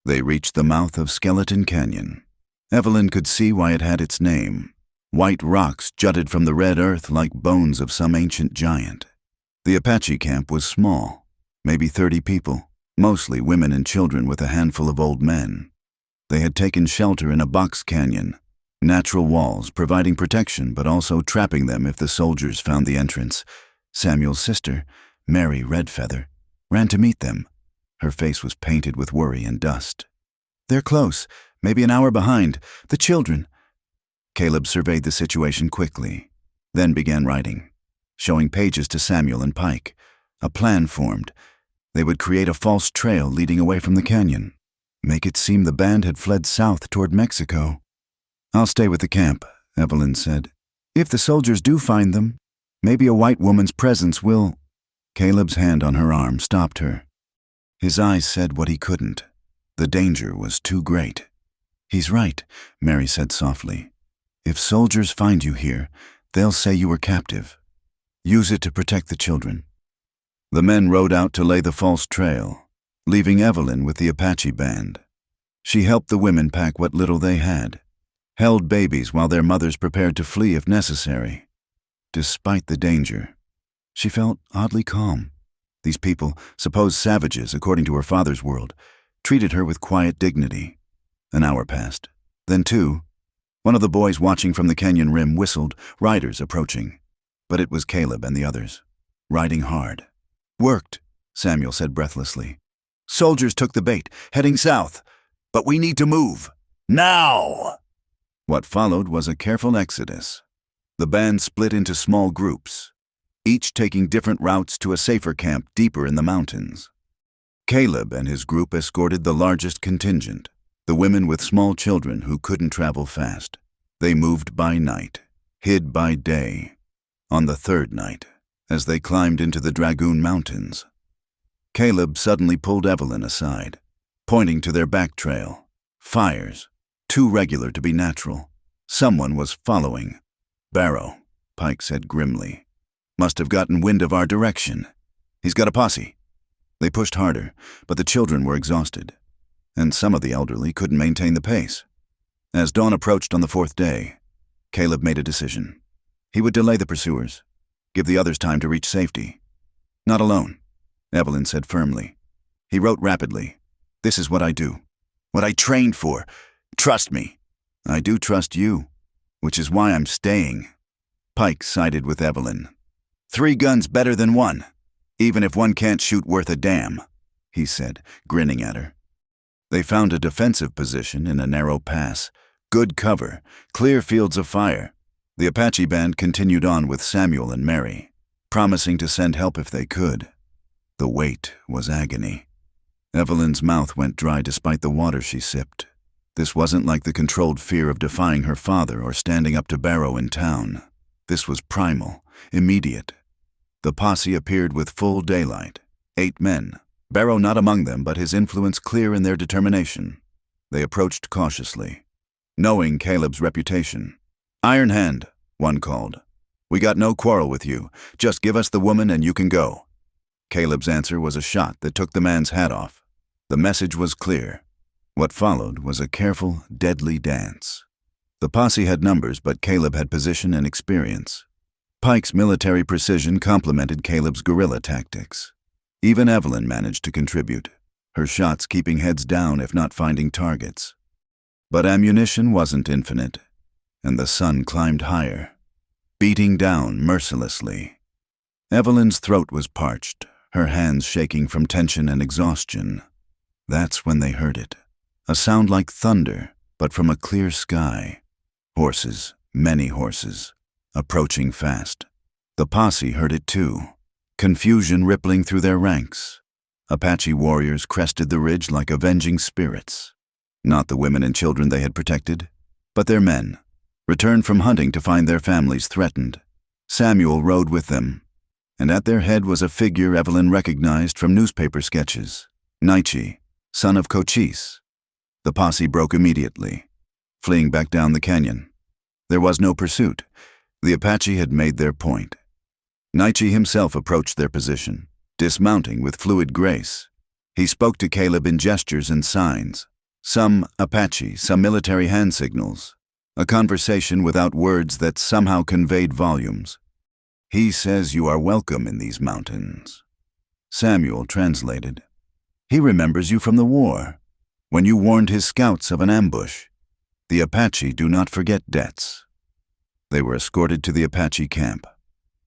they reached the mouth of Skeleton Canyon. Evelyn could see why it had its name. White rocks jutted from the red earth like bones of some ancient giant. The Apache camp was small, maybe 30 people, mostly women and children with a handful of old men. They had taken shelter in a box canyon, natural walls providing protection but also trapping them if the soldiers found the entrance. Samuel's sister, Mary Redfeather, ran to meet them. Her face was painted with worry and dust. They're close, maybe an hour behind. The children. Caleb surveyed the situation quickly, then began writing, showing pages to Samuel and Pike. A plan formed. They would create a false trail leading away from the canyon, make it seem the band had fled south toward Mexico. I'll stay with the camp, Evelyn said. If the soldiers do find them, maybe a white woman's presence will... Caleb's hand on her arm stopped her. His eyes said what he couldn't. The danger was too great. He's right, Mary said softly. If soldiers find you here, they'll say you were captive. Use it to protect the children. The men rode out to lay the false trail, leaving Evelyn with the Apache band. She helped the women pack what little they had, held babies while their mothers prepared to flee if necessary. Despite the danger, she felt oddly calm. These people, supposed savages according to her father's world, treated her with quiet dignity. An hour passed, then 2. One of the boys watching from the canyon rim whistled, riders approaching. But it was Caleb and the others, riding hard. Worked, Samuel said breathlessly. Soldiers took the bait, heading south. But we need to move. Now! What followed was a careful exodus. The band split into small groups, each taking different routes to a safer camp deeper in the mountains. Caleb and his group escorted the largest contingent, the women with small children who couldn't travel fast. They moved by night, hid by day. On the 3rd night, as they climbed into the Dragoon Mountains, Caleb suddenly pulled Evelyn aside, pointing to their back trail. Fires, too regular to be natural. Someone was following. Barrow, Pike said grimly. Must have gotten wind of our direction. He's got a posse. They pushed harder, but the children were exhausted, and some of the elderly couldn't maintain the pace. As dawn approached on the 4th day, Caleb made a decision. He would delay the pursuers, give the others time to reach safety. Not alone, Evelyn said firmly. He wrote rapidly. This is what I do. What I trained for. Trust me. I do trust you, which is why I'm staying. Pike sided with Evelyn. 3 guns better than 1, even if one can't shoot worth a damn. he said, grinning at her. They found a defensive position in a narrow pass, good cover, clear fields of fire. The Apache band continued on with Samuel and Mary, promising to send help if they could. The wait was agony. Evelyn's mouth went dry despite the water she sipped. This wasn't like the controlled fear of defying her father or standing up to Barrow in town. This was primal, immediate. The posse appeared with full daylight. 8 men. Barrow not among them, but his influence clear in their determination. They approached cautiously, knowing Caleb's reputation. "Iron Hand," one called. "We got no quarrel with you. Just give us the woman and you can go." Caleb's answer was a shot that took the man's hat off. The message was clear. What followed was a careful, deadly dance. The posse had numbers, but Caleb had position and experience. Pike's military precision complemented Caleb's guerrilla tactics. Even Evelyn managed to contribute, her shots keeping heads down if not finding targets. But ammunition wasn't infinite, and the sun climbed higher, beating down mercilessly. Evelyn's throat was parched, her hands shaking from tension and exhaustion. That's when they heard it. A sound like thunder, but from a clear sky. Horses, many horses, approaching fast. The posse heard it too, confusion rippling through their ranks. Apache warriors crested the ridge like avenging spirits. Not the women and children they had protected, but their men, returned from hunting to find their families threatened. Samuel rode with them, and at their head was a figure Evelyn recognized from newspaper sketches, Nietzsche, son of Cochise. The posse broke immediately, fleeing back down the canyon. There was no pursuit. The Apache had made their point. Nietzsche himself approached their position, dismounting with fluid grace. He spoke to Caleb in gestures and signs, some Apache, some military hand signals, a conversation without words that somehow conveyed volumes. "He says you are welcome in these mountains." Samuel translated. "He remembers you from the war, when you warned his scouts of an ambush. The Apache do not forget debts." They were escorted to the Apache camp,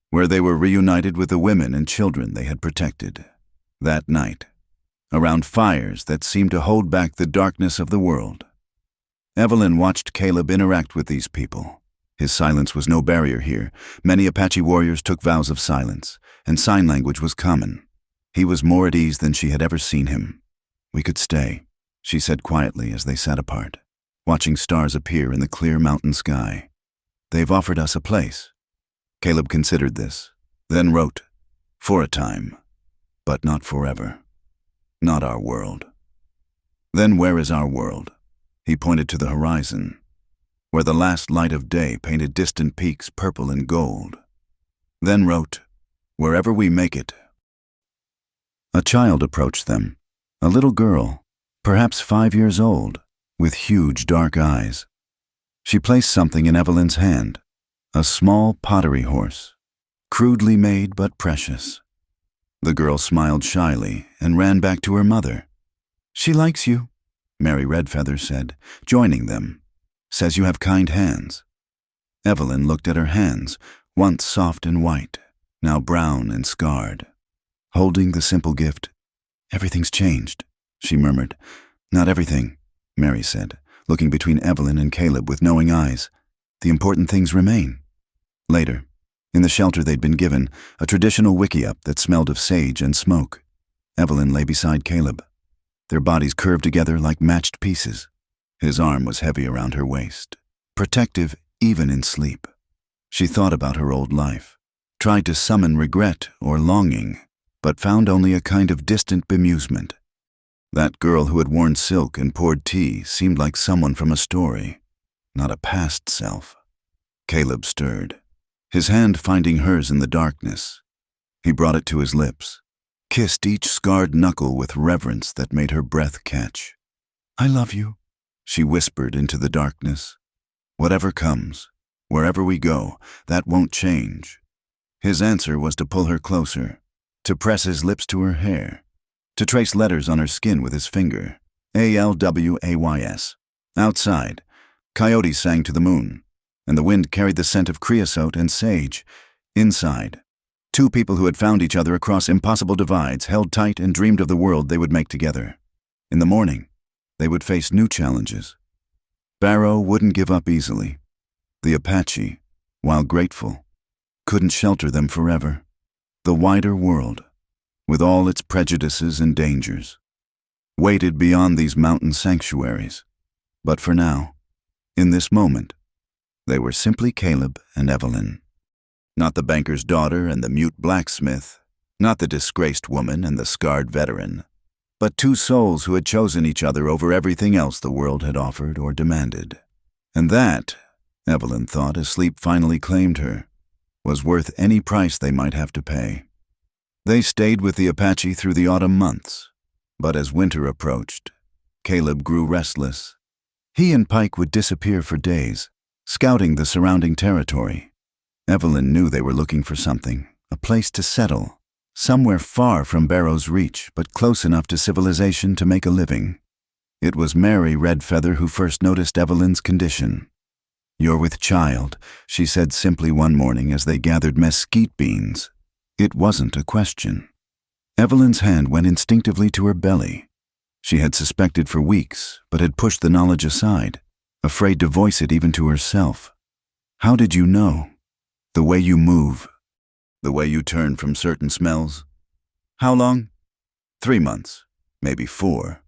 where they were reunited with the women and children they had protected. That night, around fires that seemed to hold back the darkness of the world. Evelyn watched Caleb interact with these people. His silence was no barrier here. Many Apache warriors took vows of silence, and sign language was common. He was more at ease than she had ever seen him. "We could stay," she said quietly as they sat apart, watching stars appear in the clear mountain sky. "They've offered us a place." Caleb considered this, then wrote, "For a time, but not forever. Not our world." "Then where is our world?" He pointed to the horizon, where the last light of day painted distant peaks purple and gold. Then wrote, "Wherever we make it." A child approached them, a little girl, perhaps 5 years old, with huge dark eyes. She placed something in Evelyn's hand, a small pottery horse, crudely made but precious. The girl smiled shyly and ran back to her mother. "She likes you," Mary Redfeather said, joining them. "Says you have kind hands." Evelyn looked at her hands, once soft and white, now brown and scarred. Holding the simple gift. "Everything's changed," she murmured. "Not everything," Mary said, looking between Evelyn and Caleb with knowing eyes. "The important things remain." Later, in the shelter they'd been given, a traditional wickiup that smelled of sage and smoke. Evelyn lay beside Caleb, their bodies curved together like matched pieces. His arm was heavy around her waist, protective even in sleep. She thought about her old life, tried to summon regret or longing, but found only a kind of distant bemusement. That girl who had worn silk and poured tea seemed like someone from a story, not a past self. Caleb stirred, his hand finding hers in the darkness. He brought it to his lips, kissed each scarred knuckle with reverence that made her breath catch. "I love you," she whispered into the darkness. "Whatever comes, wherever we go, that won't change." His answer was to pull her closer, to press his lips to her hair, to trace letters on her skin with his finger. ALWAYS. Outside, coyotes sang to the moon, and the wind carried the scent of creosote and sage. Inside, Two people who had found each other across impossible divides, held tight and dreamed of the world they would make together. In the morning, they would face new challenges. Barrow wouldn't give up easily. The Apache, while grateful, couldn't shelter them forever. The wider world, with all its prejudices and dangers, waited beyond these mountain sanctuaries. But for now, in this moment, they were simply Caleb and Evelyn. Not the banker's daughter and the mute blacksmith, not the disgraced woman and the scarred veteran, but two souls who had chosen each other over everything else the world had offered or demanded. And that, Evelyn thought as sleep finally claimed her, was worth any price they might have to pay. They stayed with the Apache through the autumn months, but as winter approached, Caleb grew restless. He and Pike would disappear for days, scouting the surrounding territory. Evelyn knew they were looking for something, a place to settle, somewhere far from Barrow's reach, but close enough to civilization to make a living. It was Mary Redfeather who first noticed Evelyn's condition. "You're with child," she said simply one morning as they gathered mesquite beans. It wasn't a question. Evelyn's hand went instinctively to her belly. She had suspected for weeks, but had pushed the knowledge aside, afraid to voice it even to herself. "How did you know?" "The way you move. The way you turn from certain smells." "How long?" 3 months, maybe 4.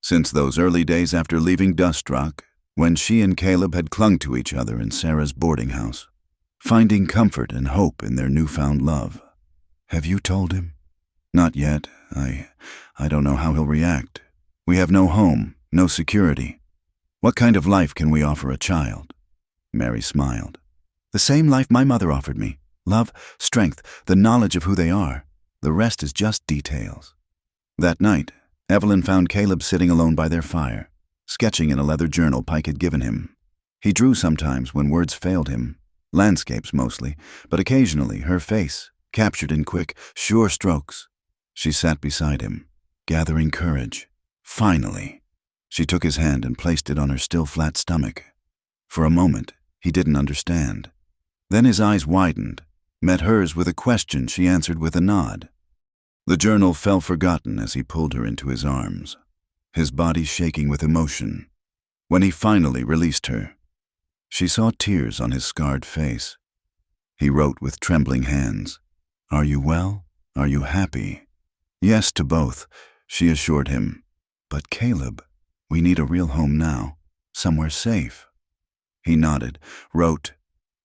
Since those early days after leaving Dust Rock, when she and Caleb had clung to each other in Sarah's boarding house, finding comfort and hope in their newfound love. "Have you told him?" "Not yet. I don't know how he'll react. We have no home, no security. What kind of life can we offer a child?" Mary smiled. "The same life my mother offered me. Love, strength, the knowledge of who they are. The rest is just details." That night, Evelyn found Caleb sitting alone by their fire, sketching in a leather journal Pike had given him. He drew sometimes when words failed him, landscapes mostly, but occasionally her face, captured in quick, sure strokes. She sat beside him, gathering courage. Finally, she took his hand and placed it on her still flat stomach. For a moment, he didn't understand. Then his eyes widened, met hers with a question she answered with a nod. The journal fell forgotten as he pulled her into his arms, his body shaking with emotion. When he finally released her, she saw tears on his scarred face. He wrote with trembling hands, "Are you well? Are you happy?" "Yes to both," she assured him. "But Caleb, we need a real home now, somewhere safe." He nodded, wrote,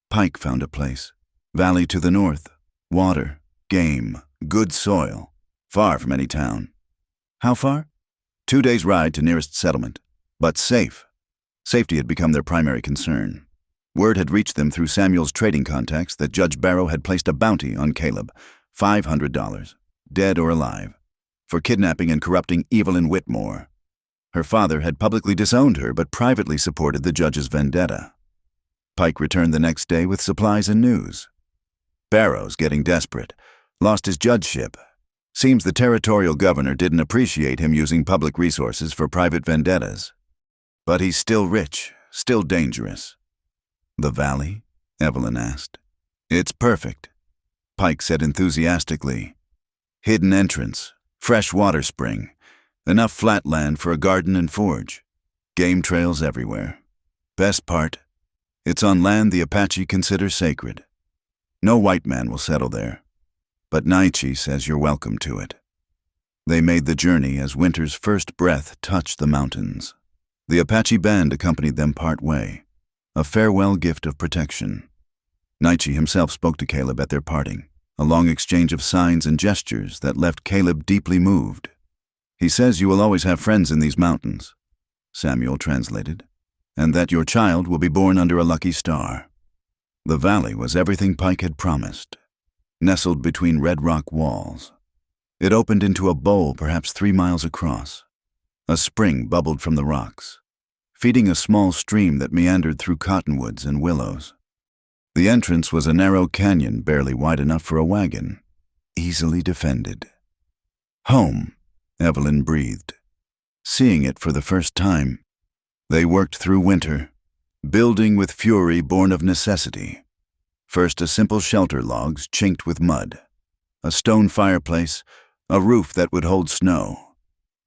"Pike found a place. Valley to the north, water, game, good soil, far from any town." "How far?" 2 days' ride to nearest settlement, but safe. Safety had become their primary concern. Word had reached them through Samuel's trading contacts that Judge Barrow had placed a bounty on Caleb, $500, dead or alive, for kidnapping and corrupting Evelyn Whitmore. Her father had publicly disowned her but privately supported the judge's vendetta. Pike returned the next day with supplies and news. "Barrow's getting desperate. Lost his judgeship. Seems the territorial governor didn't appreciate him using public resources for private vendettas. But he's still rich, still dangerous." "The valley?" Evelyn asked. "It's perfect," Pike said enthusiastically. "Hidden entrance, fresh water spring, enough flat land for a garden and forge. Game trails everywhere. Best part, it's on land the Apache consider sacred. No white man will settle there, but Naichi says you're welcome to it." They made the journey as winter's first breath touched the mountains. The Apache band accompanied them part way, a farewell gift of protection. Naichi himself spoke to Caleb at their parting, a long exchange of signs and gestures that left Caleb deeply moved. "He says you will always have friends in these mountains," Samuel translated, "and that your child will be born under a lucky star." The valley was everything Pike had promised, nestled between red rock walls. It opened into a bowl perhaps 3 miles across. A spring bubbled from the rocks, feeding a small stream that meandered through cottonwoods and willows. The entrance was a narrow canyon barely wide enough for a wagon, easily defended. "Home," Evelyn breathed, seeing it for the first time. They worked through winter, building with fury born of necessity. First a simple shelter, logs chinked with mud, a stone fireplace, a roof that would hold snow,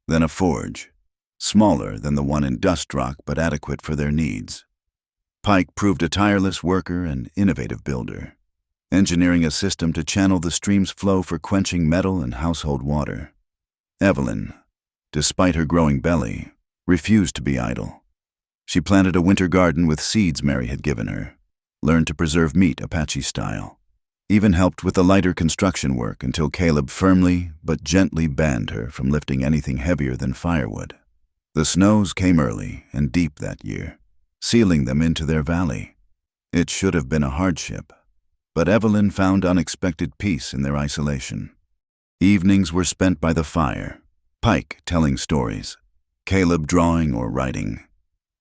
then a forge, smaller than the one in Dust Rock but adequate for their needs. Pike proved a tireless worker and innovative builder, engineering a system to channel the stream's flow for quenching metal and household water. Evelyn, despite her growing belly, refused to be idle. She planted a winter garden with seeds Mary had given her, learned to preserve meat Apache style, even helped with the lighter construction work until Caleb firmly but gently banned her from lifting anything heavier than firewood. The snows came early and deep that year, sealing them into their valley. It should have been a hardship, but Evelyn found unexpected peace in their isolation. Evenings were spent by the fire, Pike telling stories, Caleb drawing or writing,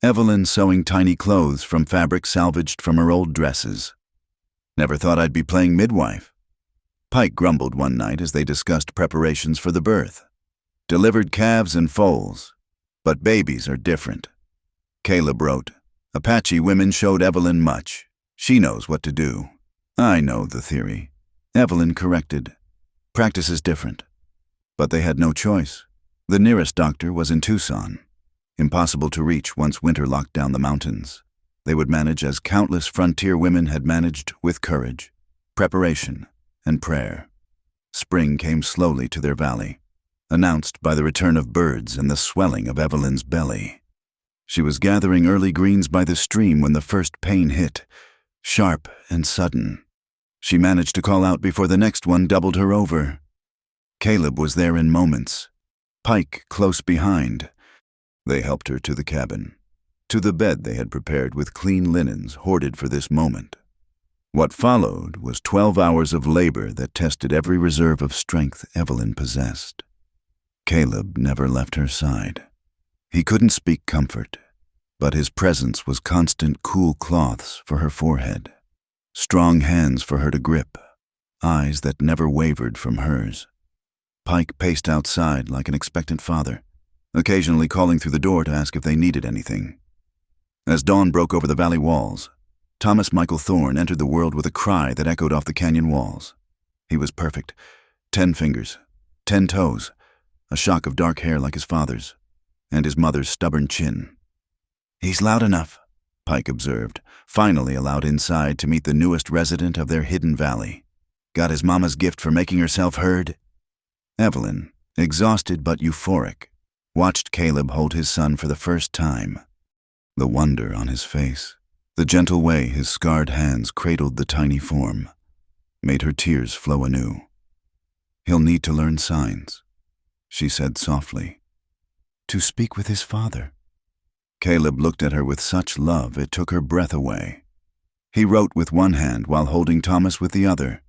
Evelyn sewing tiny clothes from fabric salvaged from her old dresses. "Never thought I'd be playing midwife," Pike grumbled one night as they discussed preparations for the birth. "Delivered calves and foals, but babies are different." Caleb wrote, "Apache women showed Evelyn much. She knows what to do." "I know the theory," Evelyn corrected. "Practice is different." But they had no choice. The nearest doctor was in Tucson, impossible to reach once winter locked down the mountains. They would manage as countless frontier women had managed, with courage, preparation, and prayer. Spring came slowly to their valley, announced by the return of birds and the swelling of Evelyn's belly. She was gathering early greens by the stream when the first pain hit, sharp and sudden. She managed to call out before the next one doubled her over. Caleb was there in moments, Pike close behind. They helped her to the cabin, to the bed they had prepared with clean linens hoarded for this moment. What followed was 12 hours of labor that tested every reserve of strength Evelyn possessed. Caleb never left her side. He couldn't speak comfort, but his presence was constant cool cloths for her forehead, strong hands for her to grip, eyes that never wavered from hers. Pike paced outside like an expectant father, occasionally calling through the door to ask if they needed anything. As dawn broke over the valley walls, Thomas Michael Thorne entered the world with a cry that echoed off the canyon walls. He was perfect. 10 fingers, 10 toes, a shock of dark hair like his father's, and his mother's stubborn chin. "He's loud enough," Pike observed, finally allowed inside to meet the newest resident of their hidden valley. "Got his mama's gift for making herself heard?" Evelyn, exhausted but euphoric, watched Caleb hold his son for the first time. The wonder on his face, the gentle way his scarred hands cradled the tiny form, made her tears flow anew. "He'll need to learn signs," she said softly. "To speak with his father." Caleb looked at her with such love it took her breath away. He wrote with one hand while holding Thomas with the other.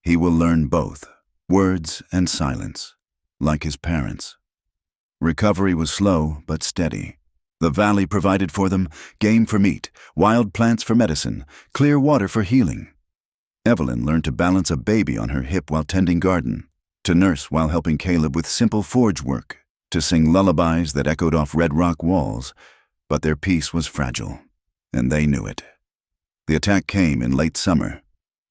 He will learn both, words and silence, like his parents. Recovery was slow but steady. The valley provided for them game for meat, wild plants for medicine, clear water for healing. Evelyn learned to balance a baby on her hip while tending garden, to nurse while helping Caleb with simple forge work, to sing lullabies that echoed off red rock walls, but their peace was fragile, and they knew it. The attack came in late summer,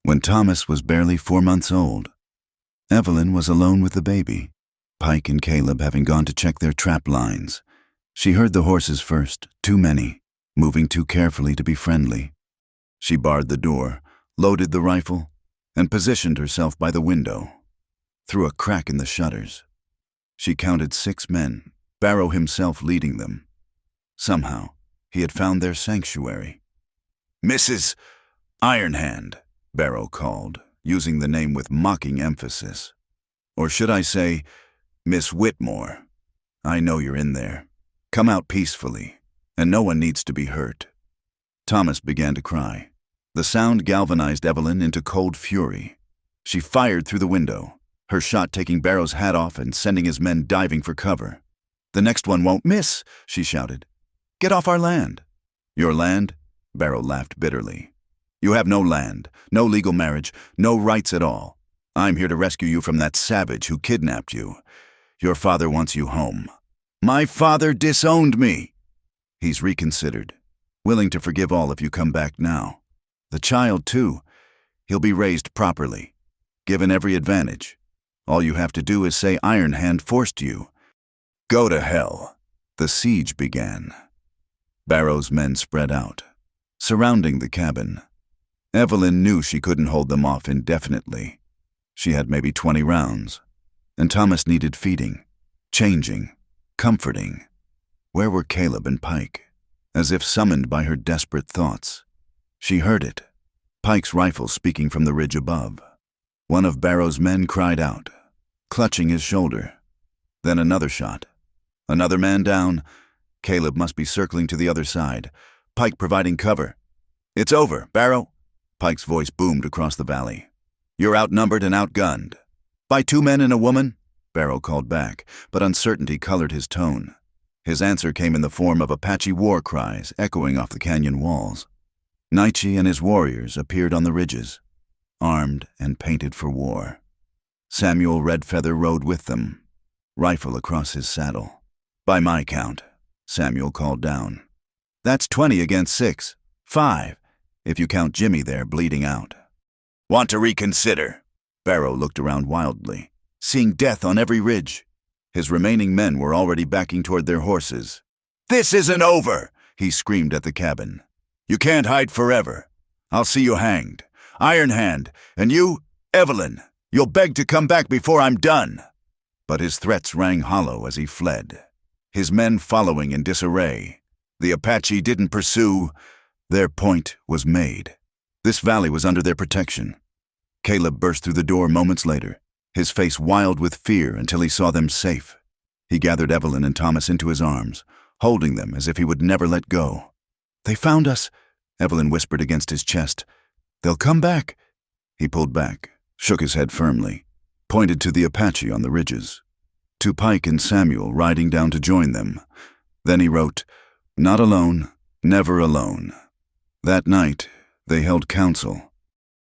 when Thomas was barely 4 months old. Evelyn was alone with the baby, Pike and Caleb having gone to check their trap lines. She heard the horses first, too many, moving too carefully to be friendly. She barred the door, loaded the rifle, and positioned herself by the window. Through a crack in the shutters, she counted 6 men, Barrow himself leading them. Somehow, he had found their sanctuary. "Mrs. Ironhand," Barrow called, using the name with mocking emphasis. "Or should I say, Miss Whitmore? I know you're in there. Come out peacefully, and no one needs to be hurt." Thomas began to cry. The sound galvanized Evelyn into cold fury. She fired through the window, her shot taking Barrow's hat off and sending his men diving for cover. "The next one won't miss," she shouted. "Get off our land." "Your land?" Barrow laughed bitterly. "You have no land, no legal marriage, no rights at all. I'm here to rescue you from that savage who kidnapped you. Your father wants you home." "My father disowned me." "He's reconsidered, willing to forgive all if you come back now. The child, too. He'll be raised properly." given every advantage. All you have to do is say Iron Hand forced you. Go to hell. The siege began. Barrow's men spread out, surrounding the cabin. Evelyn knew she couldn't hold them off indefinitely. She had maybe 20 rounds, and Thomas needed feeding, changing, comforting. Where were Caleb and Pike? As if summoned by her desperate thoughts, she heard it, Pike's rifle speaking from the ridge above. One of Barrow's men cried out, clutching his shoulder. Then another shot. Another man down. Caleb must be circling to the other side, Pike providing cover. It's over, Barrow. Pike's voice boomed across the valley. You're outnumbered and outgunned. By 2 men and a woman? Barrow called back, but uncertainty colored his tone. His answer came in the form of Apache war cries echoing off the canyon walls. Naiche and his warriors appeared on the ridges, armed and painted for war. Samuel Redfeather rode with them, rifle across his saddle. By my count, Samuel called down. That's 20 against 6. 5, if you count Jimmy there bleeding out. Want to reconsider? Barrow looked around wildly, seeing death on every ridge. His remaining men were already backing toward their horses. This isn't over, he screamed at the cabin. You can't hide forever. I'll see you hanged. Iron Hand, and you, Evelyn, you'll beg to come back before I'm done. But his threats rang hollow as he fled, his men following in disarray. The Apache didn't pursue. Their point was made. This valley was under their protection. Caleb burst through the door moments later, his face wild with fear until he saw them safe. He gathered Evelyn and Thomas into his arms, holding them as if he would never let go. They found us, Evelyn whispered against his chest. They'll come back. He pulled back, shook his head firmly, pointed to the Apache on the ridges, to Pike and Samuel riding down to join them. Then he wrote, Not alone, never alone. That night, they held council.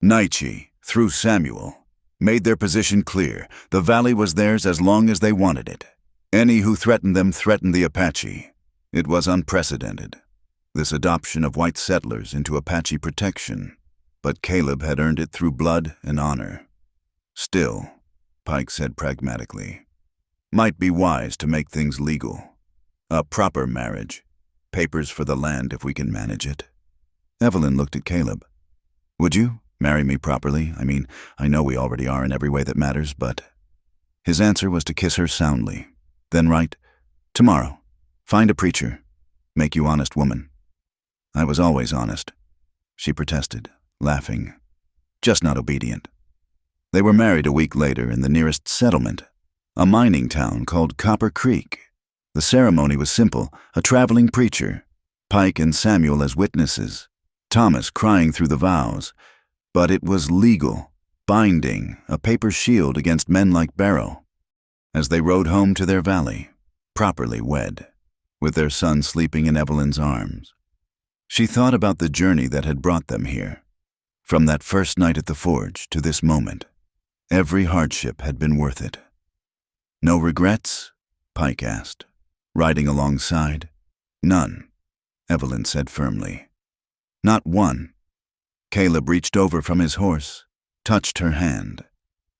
Naiche, through Samuel, made their position clear. The valley was theirs as long as they wanted it. Any who threatened them threatened the Apache. It was unprecedented, this adoption of white settlers into Apache protection. But Caleb had earned it through blood and honor. Still, Pike said pragmatically, might be wise to make things legal. A proper marriage. Papers for the land if we can manage it. Evelyn looked at Caleb. Would you marry me properly? I mean, I know we already are in every way that matters, but... His answer was to kiss her soundly. Then write, Tomorrow, find a preacher. Make you honest woman. I was always honest, she protested, laughing. Just not obedient. They were married a week later in the nearest settlement, a mining town called Copper Creek. The ceremony was simple, a traveling preacher, Pike and Samuel as witnesses, Thomas crying through the vows. But it was legal, binding, a paper shield against men like Barrow. As they rode home to their valley, properly wed, with their son sleeping in Evelyn's arms, she thought about the journey that had brought them here. From that first night at the forge to this moment, every hardship had been worth it. No regrets? Pike asked, riding alongside. None, Evelyn said firmly. Not one. Caleb reached over from his horse, touched her hand.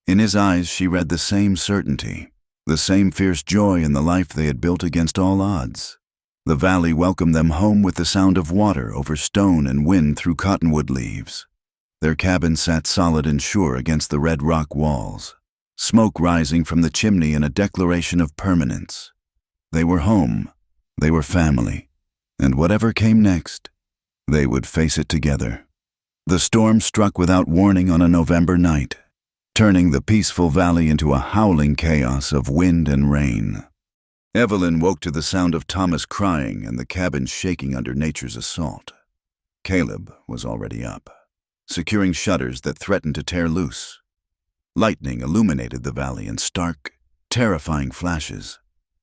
In his eyes she read the same certainty, the same fierce joy in the life they had built against all odds. The valley welcomed them home with the sound of water over stone and wind through cottonwood leaves. Their cabin sat solid and sure against the red rock walls, smoke rising from the chimney in a declaration of permanence. They were home, they were family, and whatever came next, they would face it together. The storm struck without warning on a November night, turning the peaceful valley into a howling chaos of wind and rain. Evelyn woke to the sound of Thomas crying and the cabin shaking under nature's assault. Caleb was already up, securing shutters that threatened to tear loose. Lightning illuminated the valley in stark, terrifying flashes.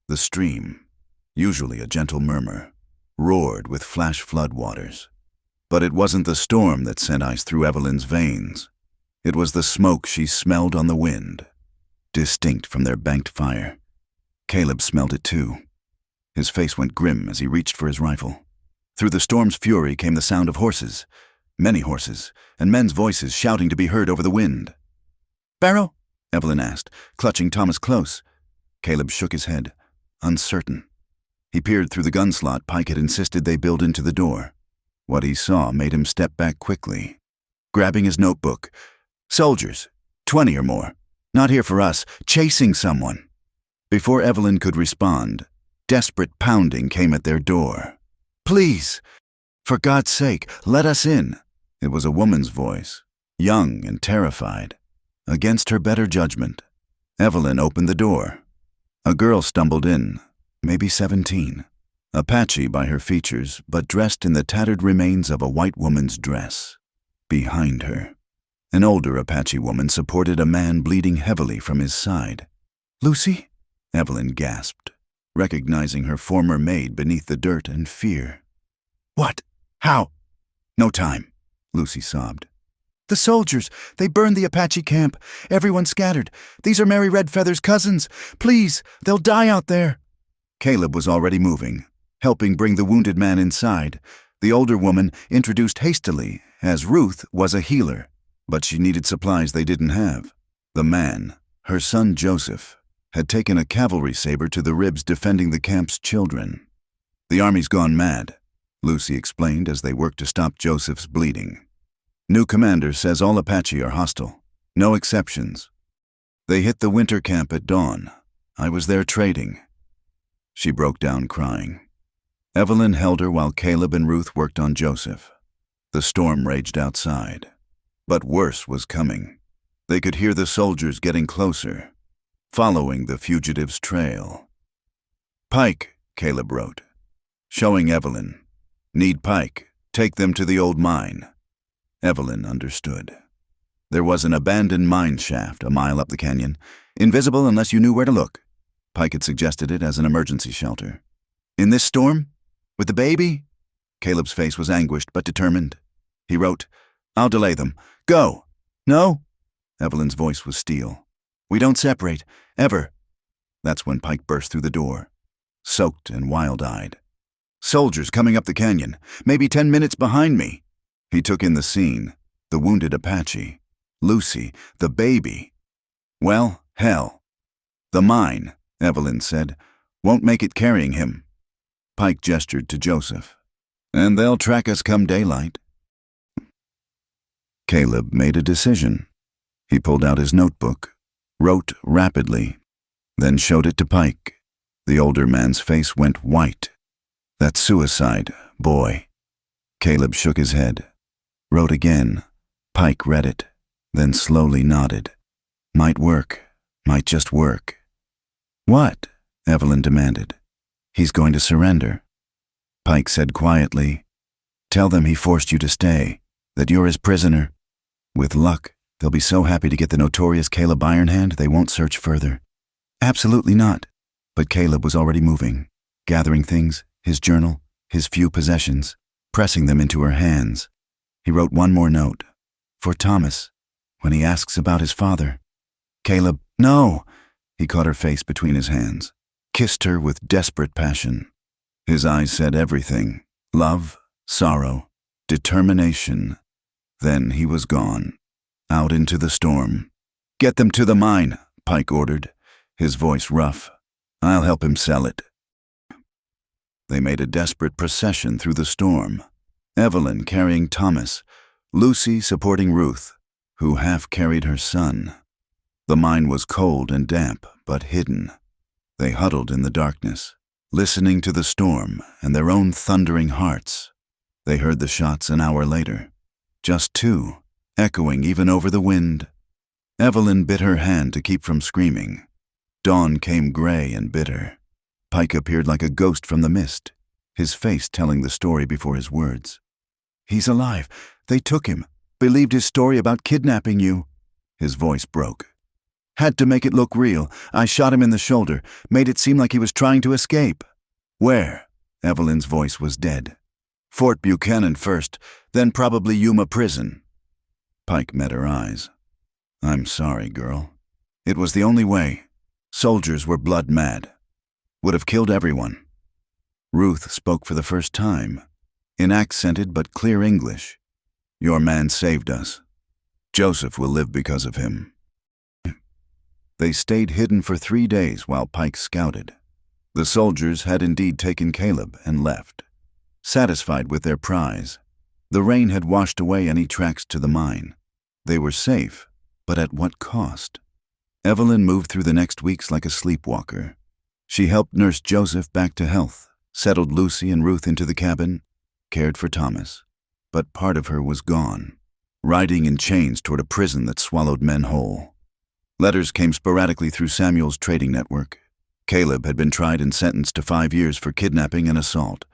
The stream, usually a gentle murmur, roared with flash floodwaters. But it wasn't the storm that sent ice through Evelyn's veins. It was the smoke she smelled on the wind, distinct from their banked fire. Caleb smelled it too. His face went grim as he reached for his rifle. Through the storm's fury came the sound of horses, many horses, and men's voices shouting to be heard over the wind. Barrow? Evelyn asked, clutching Thomas close. Caleb shook his head, uncertain. He peered through the gun slot Pike had insisted they build into the door. What he saw made him step back quickly. Grabbing his notebook. Soldiers, 20 or more. Not here for us, chasing someone. Before Evelyn could respond, desperate pounding came at their door. Please, for God's sake, let us in. It was a woman's voice, young and terrified. Against her better judgment, Evelyn opened the door. A girl stumbled in, maybe 17. Apache by her features, but dressed in the tattered remains of a white woman's dress. Behind her, an older Apache woman supported a man bleeding heavily from his side. Lucy? Evelyn gasped, recognizing her former maid beneath the dirt and fear. What? How? No time, Lucy sobbed. The soldiers, they burned the Apache camp. Everyone scattered. These are Mary Redfeather's cousins. Please, they'll die out there. Caleb was already moving, helping bring the wounded man inside. The older woman introduced hastily, as Ruth was a healer, but she needed supplies they didn't have. The man, her son Joseph, had taken a cavalry saber to the ribs defending the camp's children. The army's gone mad, Lucy explained as they worked to stop Joseph's bleeding. New commander says all Apache are hostile. No exceptions. They hit the winter camp at dawn. I was there trading. She broke down crying. Evelyn held her while Caleb and Ruth worked on Joseph. The storm raged outside. But worse was coming. They could hear the soldiers getting closer, following the fugitives' trail. Pike, Caleb wrote, showing Evelyn. Need Pike. Take them to the old mine. Evelyn understood. There was an abandoned mine shaft a mile up the canyon, invisible unless you knew where to look. Pike had suggested it as an emergency shelter. In this storm? With the baby? Caleb's face was anguished but determined. He wrote, I'll delay them. Go. No? Evelyn's voice was steel. We don't separate. Ever. That's when Pike burst through the door, soaked and wild-eyed. Soldiers coming up the canyon, maybe 10 minutes behind me. He took in the scene, the wounded Apache, Lucy, the baby. Well, hell. The mine, Evelyn said, won't make it carrying him. Pike gestured to Joseph. And they'll track us come daylight. Caleb made a decision. He pulled out his notebook, wrote rapidly, then showed it to Pike. The older man's face went white. That's suicide, boy. Caleb shook his head. Wrote again. Pike read it, then slowly nodded. Might work. Might just work. What? Evelyn demanded. He's going to surrender. Pike said quietly, Tell them he forced you to stay, that you're his prisoner. With luck, they'll be so happy to get the notorious Caleb Ironhand they won't search further. Absolutely not. But Caleb was already moving, gathering things, his journal, his few possessions, pressing them into her hands. He wrote one more note. For Thomas, when he asks about his father. Caleb, no! He caught her face between his hands, kissed her with desperate passion. His eyes said everything. Love, sorrow, determination. Then he was gone, out into the storm. Get them to the mine, Pike ordered, his voice rough. I'll help him sell it. They made a desperate procession through the storm. Evelyn carrying Thomas, Lucy supporting Ruth, who half carried her son. The mine was cold and damp, but hidden. They huddled in the darkness, listening to the storm and their own thundering hearts. They heard the shots an hour later. Just two, echoing even over the wind. Evelyn bit her hand to keep from screaming. Dawn came gray and bitter. Pike appeared like a ghost from the mist, his face telling the story before his words. He's alive. They took him. Believed his story about kidnapping you. His voice broke. Had to make it look real. I shot him in the shoulder, made it seem like he was trying to escape. Where? Evelyn's voice was dead. Fort Buchanan first, then probably Yuma Prison. Pike met her eyes. I'm sorry, girl. It was the only way. Soldiers were blood mad. Would have killed everyone. Ruth spoke for the first time, in accented but clear English. Your man saved us. Joseph will live because of him. They stayed hidden for 3 days while Pike scouted. The soldiers had indeed taken Caleb and left, satisfied with their prize. The rain had washed away any tracks to the mine. They were safe, but at what cost? Evelyn moved through the next weeks like a sleepwalker. She helped nurse Joseph back to health, settled Lucy and Ruth into the cabin, cared for Thomas. But part of her was gone, riding in chains toward a prison that swallowed men whole. Letters came sporadically through Samuel's trading network. Caleb had been tried and sentenced to 5 years for kidnapping and assault.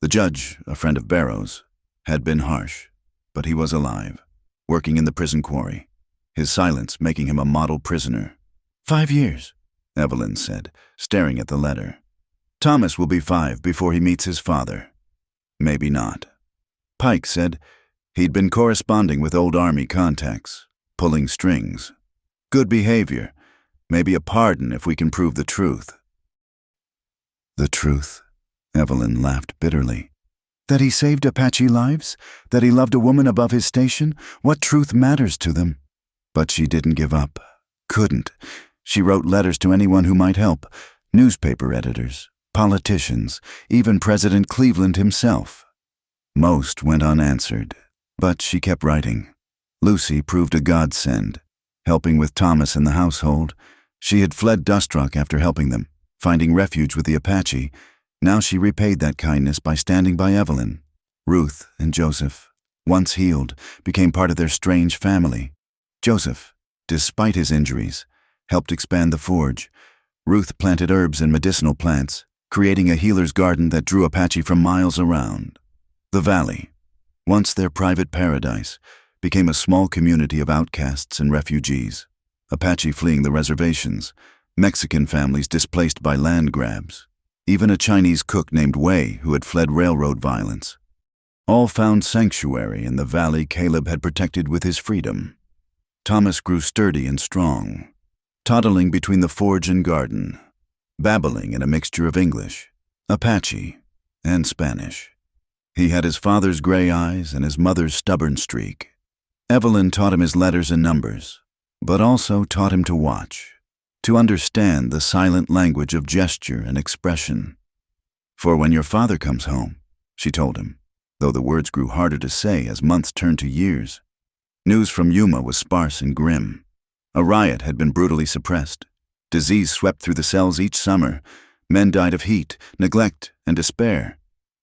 The judge, a friend of Barrow's, had been harsh, but he was alive, working in the prison quarry, his silence making him a model prisoner. 5 years, Evelyn said, staring at the letter. Thomas will be 5 before he meets his father. Maybe not. Pike said he'd been corresponding with old army contacts, pulling strings. Good behavior, maybe a pardon if we can prove the truth. The truth? Evelyn laughed bitterly. That he saved Apache lives? That he loved a woman above his station? What truth matters to them? But she didn't give up. Couldn't. She wrote letters to anyone who might help. Newspaper editors, politicians, even President Cleveland himself. Most went unanswered, but she kept writing. Lucy proved a godsend, helping with Thomas and the household. She had fled Dust Rock after helping them, finding refuge with the Apache. Now she repaid that kindness by standing by Evelyn. Ruth and Joseph, once healed, became part of their strange family. Joseph, despite his injuries, helped expand the forge. Ruth planted herbs and medicinal plants, creating a healer's garden that drew Apache from miles around. The valley, once their private paradise, became a small community of outcasts and refugees. Apache fleeing the reservations, Mexican families displaced by land grabs, even a Chinese cook named Wei who had fled railroad violence. All found sanctuary in the valley Caleb had protected with his freedom. Thomas grew sturdy and strong, toddling between the forge and garden, babbling in a mixture of English, Apache, and Spanish. He had his father's gray eyes and his mother's stubborn streak. Evelyn taught him his letters and numbers, but also taught him to watch, to understand the silent language of gesture and expression. For when your father comes home, she told him, though the words grew harder to say as months turned to years. News from Yuma was sparse and grim. A riot had been brutally suppressed. Disease swept through the cells each summer. Men died of heat, neglect, and despair.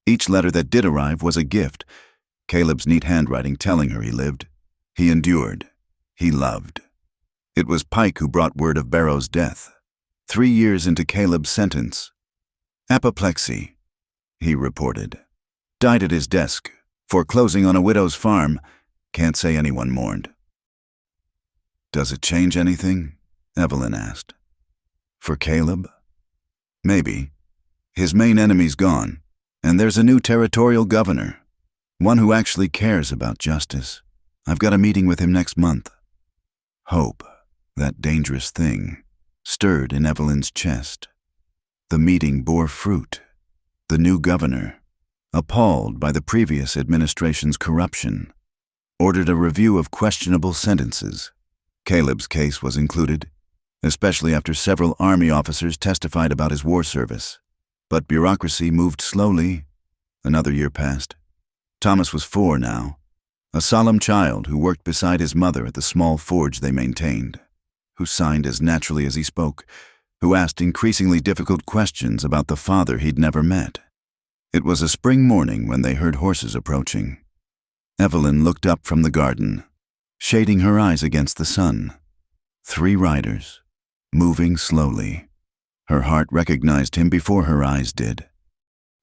Each letter that did arrive was a gift. Caleb's neat handwriting telling her he lived. He endured. He loved. It was Pike who brought word of Barrow's death. 3 years into Caleb's sentence. Apoplexy, he reported. Died at his desk, foreclosing on a widow's farm. Can't say anyone mourned. Does it change anything? Evelyn asked. For Caleb? Maybe. His main enemy's gone, and there's a new territorial governor, one who actually cares about justice. I've got a meeting with him next month. Hope, that dangerous thing, stirred in Evelyn's chest. The meeting bore fruit. The new governor, appalled by the previous administration's corruption, ordered a review of questionable sentences. Caleb's case was included, especially after several army officers testified about his war service. But bureaucracy moved slowly. Another year passed. Thomas was 4 now, a solemn child who worked beside his mother at the small forge they maintained, who signed as naturally as he spoke, who asked increasingly difficult questions about the father he'd never met. It was a spring morning when they heard horses approaching. Evelyn looked up from the garden, shading her eyes against the sun. 3 riders, moving slowly. Her heart recognized him before her eyes did.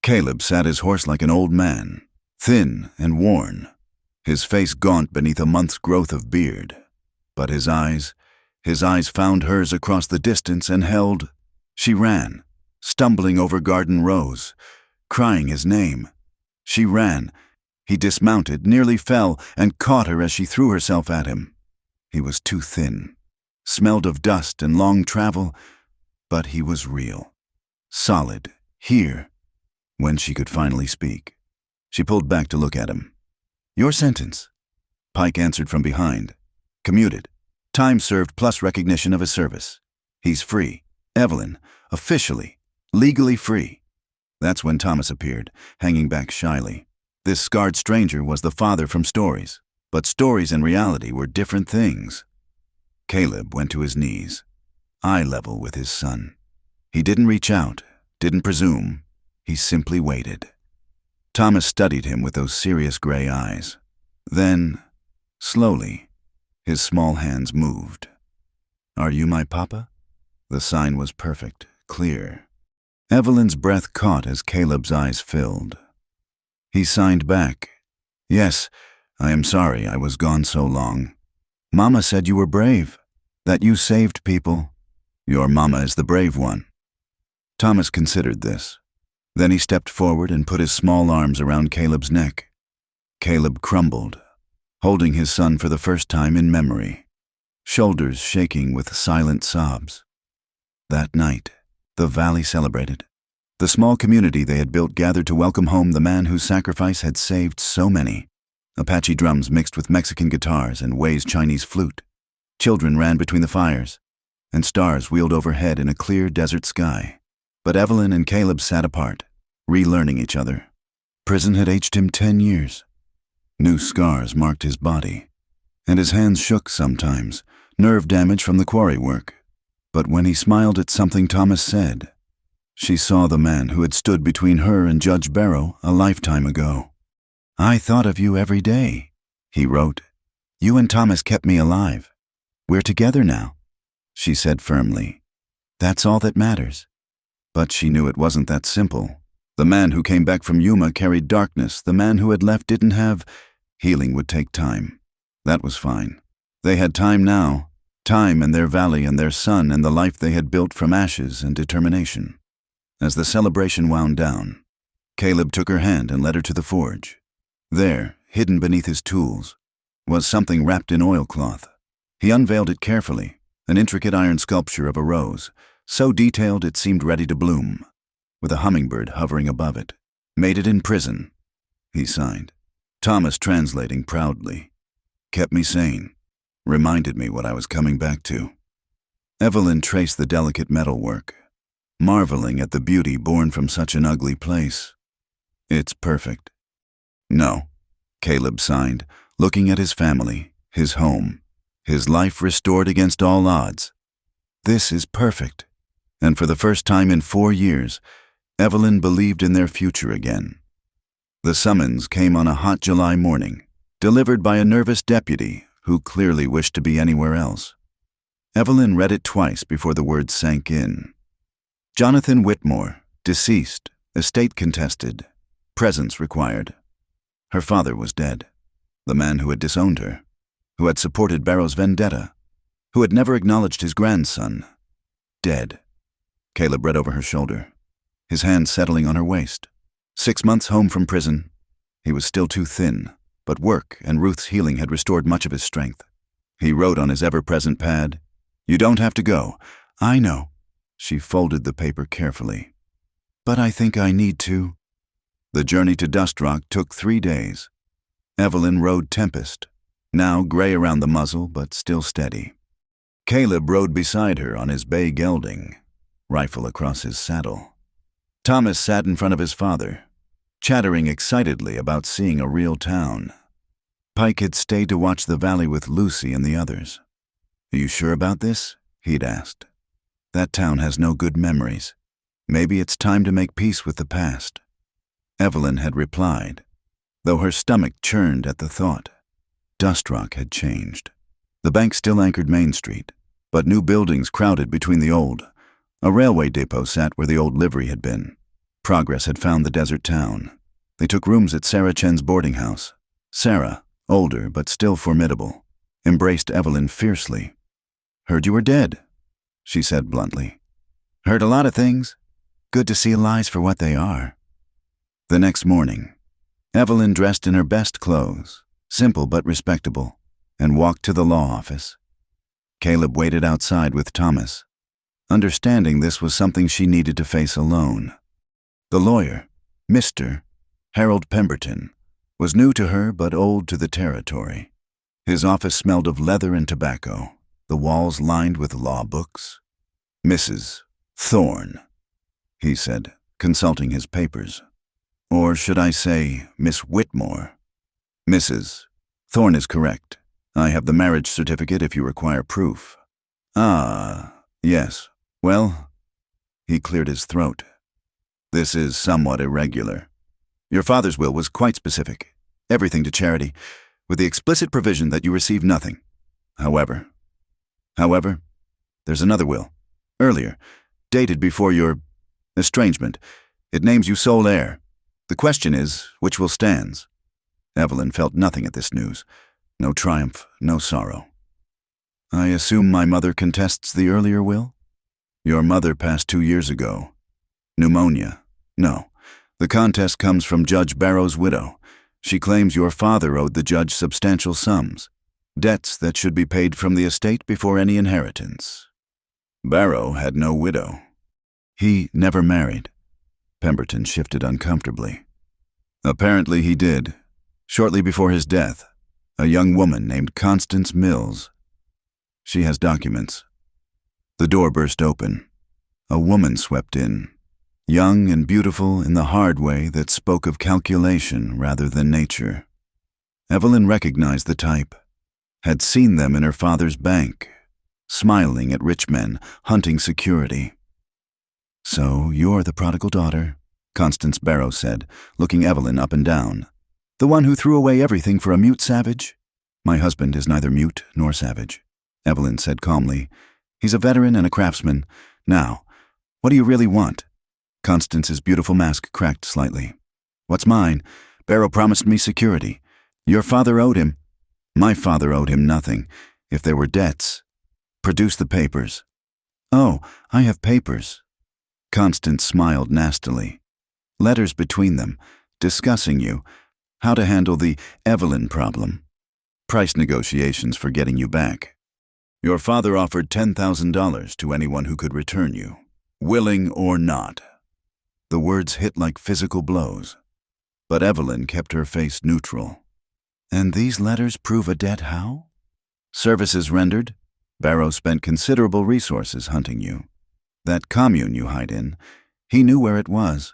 Caleb sat his horse like an old man, thin and worn, his face gaunt beneath a month's growth of beard. But his eyes found hers across the distance and held. She ran, stumbling over garden rows, crying his name. She ran. He dismounted, nearly fell, and caught her as she threw herself at him. He was too thin, smelled of dust and long travel, but he was real, solid, here. When she could finally speak, she pulled back to look at him. Your sentence, Pike answered from behind. Commuted. Time served plus recognition of his service. He's free. Evelyn, officially, legally free. That's when Thomas appeared, hanging back shyly. This scarred stranger was the father from stories, but stories and reality were different things. Caleb went to his knees, eye level with his son. He didn't reach out, didn't presume. He simply waited. Thomas studied him with those serious gray eyes. Then, slowly, his small hands moved. "Are you my papa?" The sign was perfect, clear. Evelyn's breath caught as Caleb's eyes filled. He signed back. "Yes, I am sorry I was gone so long. Mama said you were brave, that you saved people. Your mama is the brave one." Thomas considered this. Then he stepped forward and put his small arms around Caleb's neck. Caleb crumbled, holding his son for the first time in memory, shoulders shaking with silent sobs. That night, the valley celebrated. The small community they had built gathered to welcome home the man whose sacrifice had saved so many. Apache drums mixed with Mexican guitars and Wei's Chinese flute. Children ran between the fires, and stars wheeled overhead in a clear desert sky. But Evelyn and Caleb sat apart, relearning each other. Prison had aged him 10 years. New scars marked his body, and his hands shook sometimes, nerve damage from the quarry work. But when he smiled at something Thomas said, she saw the man who had stood between her and Judge Barrow a lifetime ago. "I thought of you every day," he wrote. "You and Thomas kept me alive. We're together now," she said firmly. "That's all that matters." But she knew it wasn't that simple. The man who came back from Yuma carried darkness. The man who had left didn't have. Healing would take time. That was fine. They had time now. Time and their valley and their son and the life they had built from ashes and determination. As the celebration wound down, Caleb took her hand and led her to the forge. There, hidden beneath his tools, was something wrapped in oilcloth. He unveiled it carefully, an intricate iron sculpture of a rose, so detailed it seemed ready to bloom, with a hummingbird hovering above it. "Made it in prison," he signed. Thomas translating proudly. "Kept me sane. Reminded me what I was coming back to." Evelyn traced the delicate metalwork, marveling at the beauty born from such an ugly place. "It's perfect." "No," Caleb signed, looking at his family, his home, his life restored against all odds. "This is perfect." And for the first time in 4 years, Evelyn believed in their future again. The summons came on a hot July morning, delivered by a nervous deputy who clearly wished to be anywhere else. Evelyn read it twice before the words sank in. Jonathan Whitmore, deceased, estate contested, presence required. Her father was dead, the man who had disowned her, who had supported Barrow's vendetta, who had never acknowledged his grandson. Dead. Caleb read over her shoulder, his hand settling on her waist. 6 months home from prison. He was still too thin, but work and Ruth's healing had restored much of his strength. He wrote on his ever-present pad, "You don't have to go." "I know." She folded the paper carefully. "But I think I need to." The journey to Dust Rock took 3 days. Evelyn rode Tempest, now gray around the muzzle but still steady. Caleb rode beside her on his bay gelding, rifle across his saddle. Thomas sat in front of his father, chattering excitedly about seeing a real town. Pike had stayed to watch the valley with Lucy and the others. "Are you sure about this?" he'd asked. "That town has no good memories. Maybe it's time to make peace with the past." Evelyn had replied, though her stomach churned at the thought. Dust Rock had changed. The bank still anchored Main Street, but new buildings crowded between the old. A railway depot sat where the old livery had been. Progress had found the desert town. They took rooms at Sarah Chen's boarding house. Sarah, older but still formidable, embraced Evelyn fiercely. "Heard you were dead," she said bluntly. "Heard a lot of things. Good to see lies for what they are." The next morning, Evelyn dressed in her best clothes, simple but respectable, and walked to the law office. Caleb waited outside with Thomas, understanding this was something she needed to face alone. The lawyer, Mr. Harold Pemberton, was new to her but old to the territory. His office smelled of leather and tobacco, the walls lined with law books. Mrs. Thorne, he said, consulting his papers. Or should I say, Miss Whitmore? Mrs. Thorne is correct. I have the marriage certificate if you require proof. Ah, yes. Well, he cleared his throat. This is somewhat irregular. Your father's will was quite specific. Everything to charity, with the explicit provision that you receive nothing. However, there's another will. Earlier, dated before your estrangement. It names you sole heir. The question is, which will stands? Evelyn felt nothing at this news. No triumph, no sorrow. I assume my mother contests the earlier will? Your mother passed 2 years ago. Pneumonia. No. The contest comes from Judge Barrow's widow. She claims your father owed the judge substantial sums, debts that should be paid from the estate before any inheritance. Barrow had no widow. He never married. Pemberton shifted uncomfortably. Apparently he did. Shortly before his death, a young woman named Constance Mills. She has documents. The door burst open. A woman swept in, young and beautiful in the hard way that spoke of calculation rather than nature. Evelyn recognized the type, had seen them in her father's bank, smiling at rich men, hunting security. So you're the prodigal daughter, Constance Barrow said, looking Evelyn up and down. The one who threw away everything for a mute savage? My husband is neither mute nor savage, Evelyn said calmly. He's a veteran and a craftsman. Now, what do you really want? Constance's beautiful mask cracked slightly. What's mine? Barrow promised me security. Your father owed him. My father owed him nothing. If there were debts. Produce the papers. Oh, I have papers. Constance smiled nastily. Letters between them, discussing you, how to handle the Evelyn problem. Price negotiations for getting you back. Your father offered $10,000 to anyone who could return you, willing or not. The words hit like physical blows. But Evelyn kept her face neutral. And these letters prove a debt how? Services rendered. Barrow spent considerable resources hunting you. That commune you hide in, he knew where it was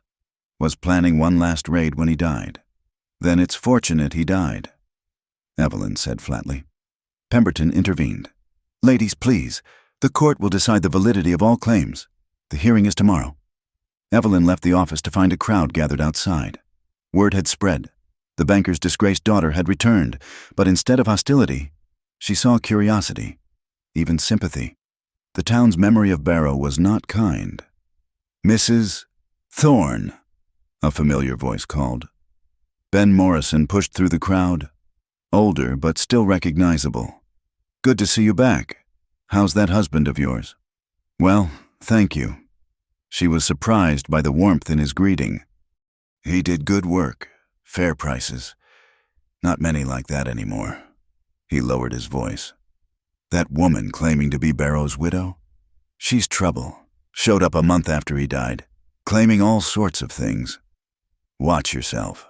planning one last raid when he died. Then it's fortunate he died, Evelyn said flatly. Pemberton intervened. Ladies, please. The court will decide the validity of all claims. The hearing is tomorrow. Evelyn left the office to find a crowd gathered outside. Word had spread. The banker's disgraced daughter had returned, but instead of hostility, she saw curiosity, even sympathy. The town's memory of Barrow was not kind. Mrs. Thorne, a familiar voice called. Ben Morrison pushed through the crowd, older but still recognizable. Good to see you back. How's that husband of yours? Well, thank you. She was surprised by the warmth in his greeting. He did good work, fair prices. Not many like that anymore. He lowered his voice. That woman claiming to be Barrow's widow? She's trouble. Showed up a month after he died, claiming all sorts of things. Watch yourself.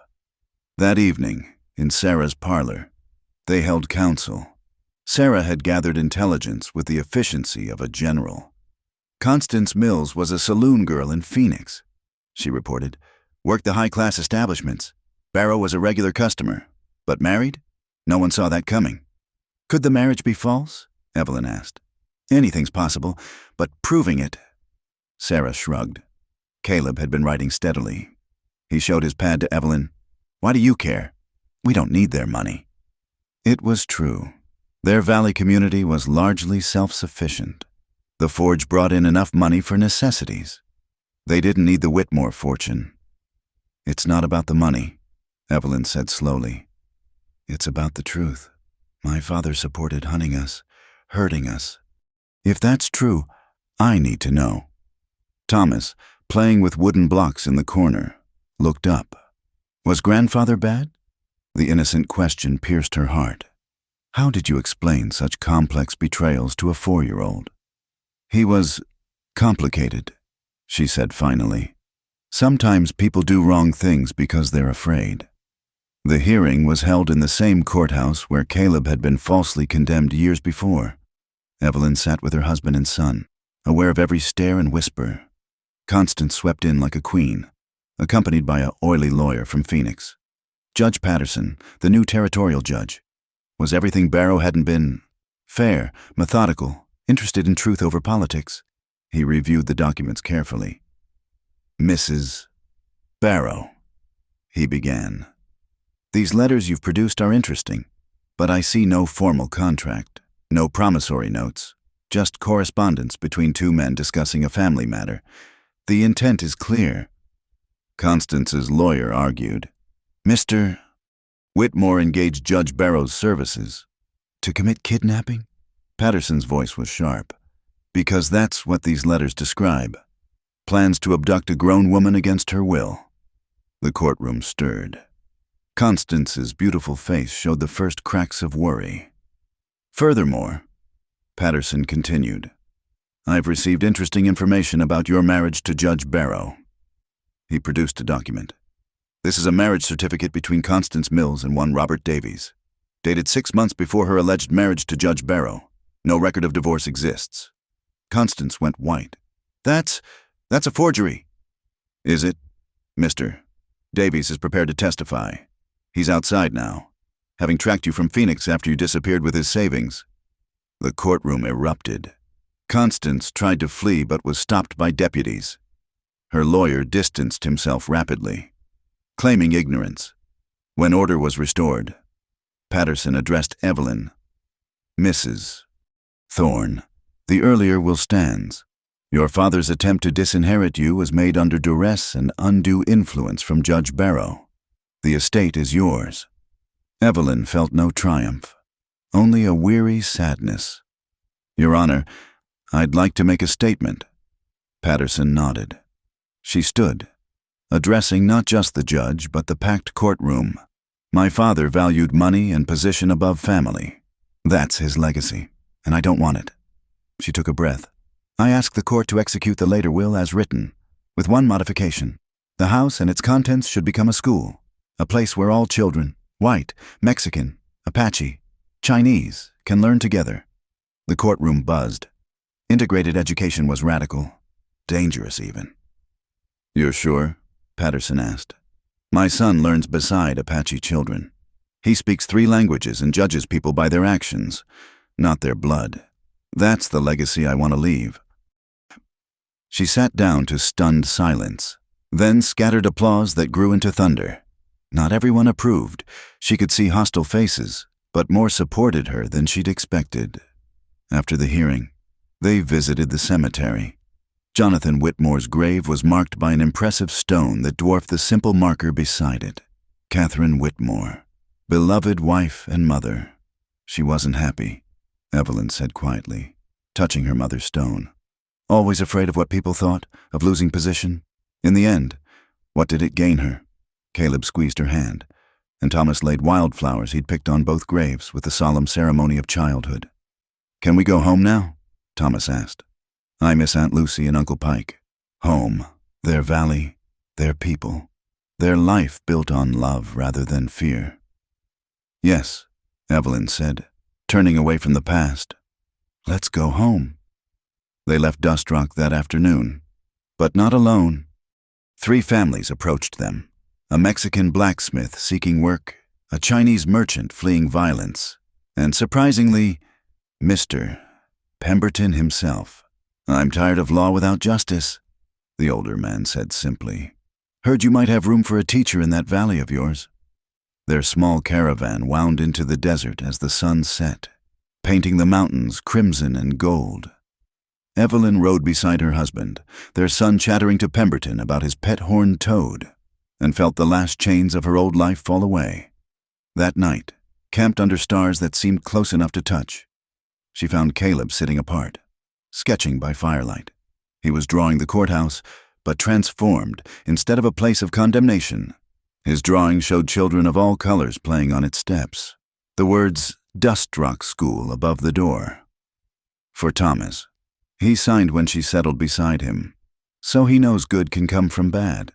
That evening, in Sarah's parlor, they held council. Sarah had gathered intelligence with the efficiency of a general. Constance Mills was a saloon girl in Phoenix, she reported. Worked the high-class establishments. Barrow was a regular customer. But married? No one saw that coming. Could the marriage be false? Evelyn asked. Anything's possible, but proving it... Sarah shrugged. Caleb had been writing steadily. He showed his pad to Evelyn. Why do you care? We don't need their money. It was true. Their valley community was largely self-sufficient. The forge brought in enough money for necessities. They didn't need the Whitmore fortune. It's not about the money, Evelyn said slowly. It's about the truth. My father supported hunting us, hurting us. If that's true, I need to know. Thomas, playing with wooden blocks in the corner, looked up. Was grandfather bad? The innocent question pierced her heart. How did you explain such complex betrayals to a 4-year-old? He was complicated, she said finally. Sometimes people do wrong things because they're afraid. The hearing was held in the same courthouse where Caleb had been falsely condemned years before. Evelyn sat with her husband and son. aware of every stare and whisper. Constance swept in like a queen, accompanied by an oily lawyer from Phoenix. Judge Patterson, the new territorial judge. Was everything Barrow hadn't been? Fair, methodical, interested in truth over politics. He reviewed the documents carefully. Mrs. Barrow, he began. These letters you've produced are interesting, but I see no formal contract, no promissory notes, just correspondence between two men discussing a family matter. The intent is clear. Constance's lawyer argued. Mr. Whitmore engaged Judge Barrow's services. To commit kidnapping? Patterson's voice was sharp. Because that's what these letters describe. Plans to abduct a grown woman against her will. The courtroom stirred. Constance's beautiful face showed the first cracks of worry. Furthermore, Patterson continued, I've received interesting information about your marriage to Judge Barrow. He produced a document. This is a marriage certificate between Constance Mills and one Robert Davies, dated 6 months before her alleged marriage to Judge Barrow. No record of divorce exists. Constance went white. That's a forgery. Is it? Mr. Davies is prepared to testify. He's outside now, having tracked you from Phoenix after you disappeared with his savings. The courtroom erupted. Constance tried to flee but was stopped by deputies. Her lawyer distanced himself rapidly, claiming ignorance. When order was restored, Patterson addressed Evelyn. Mrs. Thorne, the earlier will stands. Your father's attempt to disinherit you was made under duress and undue influence from Judge Barrow. The estate is yours. Evelyn felt no triumph, only a weary sadness. Your Honor, I'd like to make a statement. Patterson nodded. She stood, addressing not just the judge but the packed courtroom. My father valued money and position above family. That's his legacy, and I don't want it. She took a breath. I ask the court to execute the later will as written, with one modification. The house and its contents should become a school, a place where all children, white, Mexican, Apache, Chinese, can learn together. The courtroom buzzed. Integrated education was radical, dangerous even. You're sure? Patterson asked. My son learns beside Apache children. He speaks 3 languages and judges people by their actions, not their blood. That's the legacy I want to leave. She sat down to stunned silence, then scattered applause that grew into thunder. Not everyone approved. She could see hostile faces, but more supported her than she'd expected. After the hearing, they visited the cemetery. Jonathan Whitmore's grave was marked by an impressive stone that dwarfed the simple marker beside it. Catherine Whitmore, beloved wife and mother. She wasn't happy, Evelyn said quietly, touching her mother's stone. Always afraid of what people thought, of losing position. In the end, what did it gain her? Caleb squeezed her hand, and Thomas laid wildflowers he'd picked on both graves with the solemn ceremony of childhood. Can we go home now? Thomas asked. I miss Aunt Lucy and Uncle Pike. Home, their valley, their people, their life built on love rather than fear. Yes, Evelyn said, turning away from the past. Let's go home. They left Dust Rock that afternoon, but not alone. 3 families approached them. A Mexican blacksmith seeking work, a Chinese merchant fleeing violence, and surprisingly, Mr. Pemberton himself. I'm tired of law without justice, the older man said simply. Heard you might have room for a teacher in that valley of yours. Their small caravan wound into the desert as the sun set, painting the mountains crimson and gold. Evelyn rode beside her husband, their son chattering to Pemberton about his pet horned toad, and felt the last chains of her old life fall away. That night, camped under stars that seemed close enough to touch, she found Caleb sitting apart, sketching by firelight. He was drawing the courthouse, but transformed instead of a place of condemnation. His drawing showed children of all colors playing on its steps, the words Dust Rock School above the door. For Thomas, he signed when she settled beside him, so he knows good can come from bad.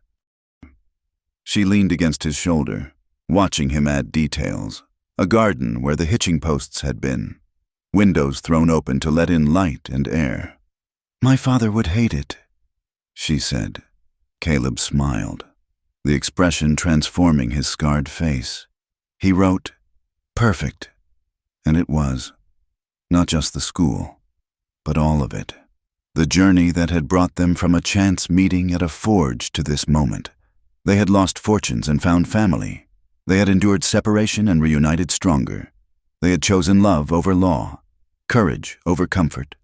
She leaned against his shoulder, watching him add details. A garden where the hitching posts had been, windows thrown open to let in light and air. "My father would hate it," she said. Caleb smiled, the expression transforming his scarred face. He wrote, "Perfect." And it was. Not just the school, but all of it. The journey that had brought them from a chance meeting at a forge to this moment. They had lost fortunes and found family. They had endured separation and reunited stronger. They had chosen love over law, courage over comfort.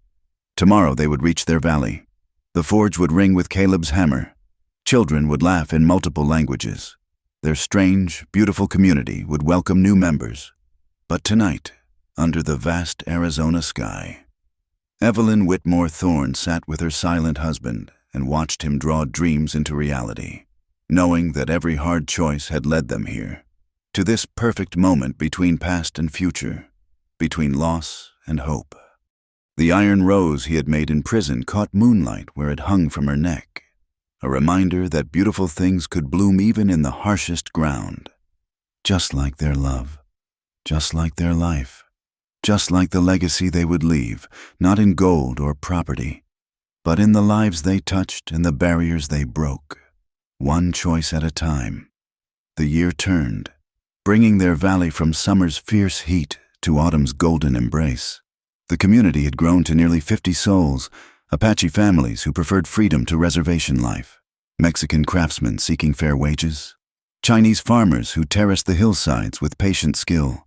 Tomorrow they would reach their valley. The forge would ring with Caleb's hammer. Children would laugh in multiple languages. Their strange, beautiful community would welcome new members. But tonight, under the vast Arizona sky, Evelyn Whitmore Thorne sat with her silent husband and watched him draw dreams into reality, knowing that every hard choice had led them here, to this perfect moment between past and future, between loss and hope. The iron rose he had made in prison caught moonlight where it hung from her neck, a reminder that beautiful things could bloom even in the harshest ground, just like their love, just like their life. Just like the legacy they would leave, not in gold or property, but in the lives they touched and the barriers they broke, one choice at a time. The year turned, bringing their valley from summer's fierce heat to autumn's golden embrace. The community had grown to nearly 50 souls, Apache families who preferred freedom to reservation life, Mexican craftsmen seeking fair wages, Chinese farmers who terraced the hillsides with patient skill,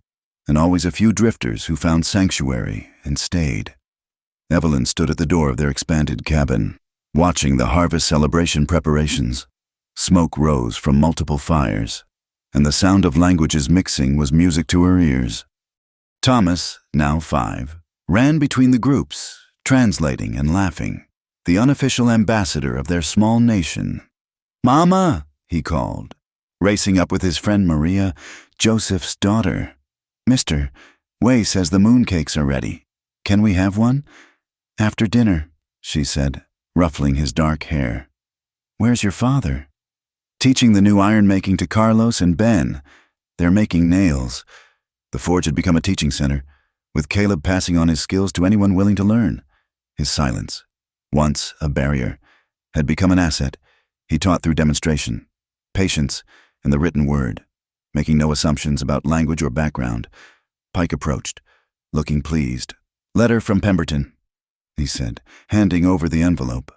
and always a few drifters who found sanctuary and stayed. Evelyn stood at the door of their expanded cabin, watching the harvest celebration preparations. Smoke rose from multiple fires, and the sound of languages mixing was music to her ears. Thomas, now 5, ran between the groups, translating and laughing, the unofficial ambassador of their small nation. "Mama," he called, racing up with his friend Maria, Joseph's daughter. "Mr. Wei says the mooncakes are ready. Can we have one?" "After dinner," she said, ruffling his dark hair. "Where's your father?" "Teaching the new iron-making to Carlos and Ben. They're making nails." The forge had become a teaching center, with Caleb passing on his skills to anyone willing to learn. His silence, once a barrier, had become an asset. He taught through demonstration, patience, and the written word, making no assumptions about language or background. Pike approached, looking pleased. "Letter from Pemberton," he said, handing over the envelope.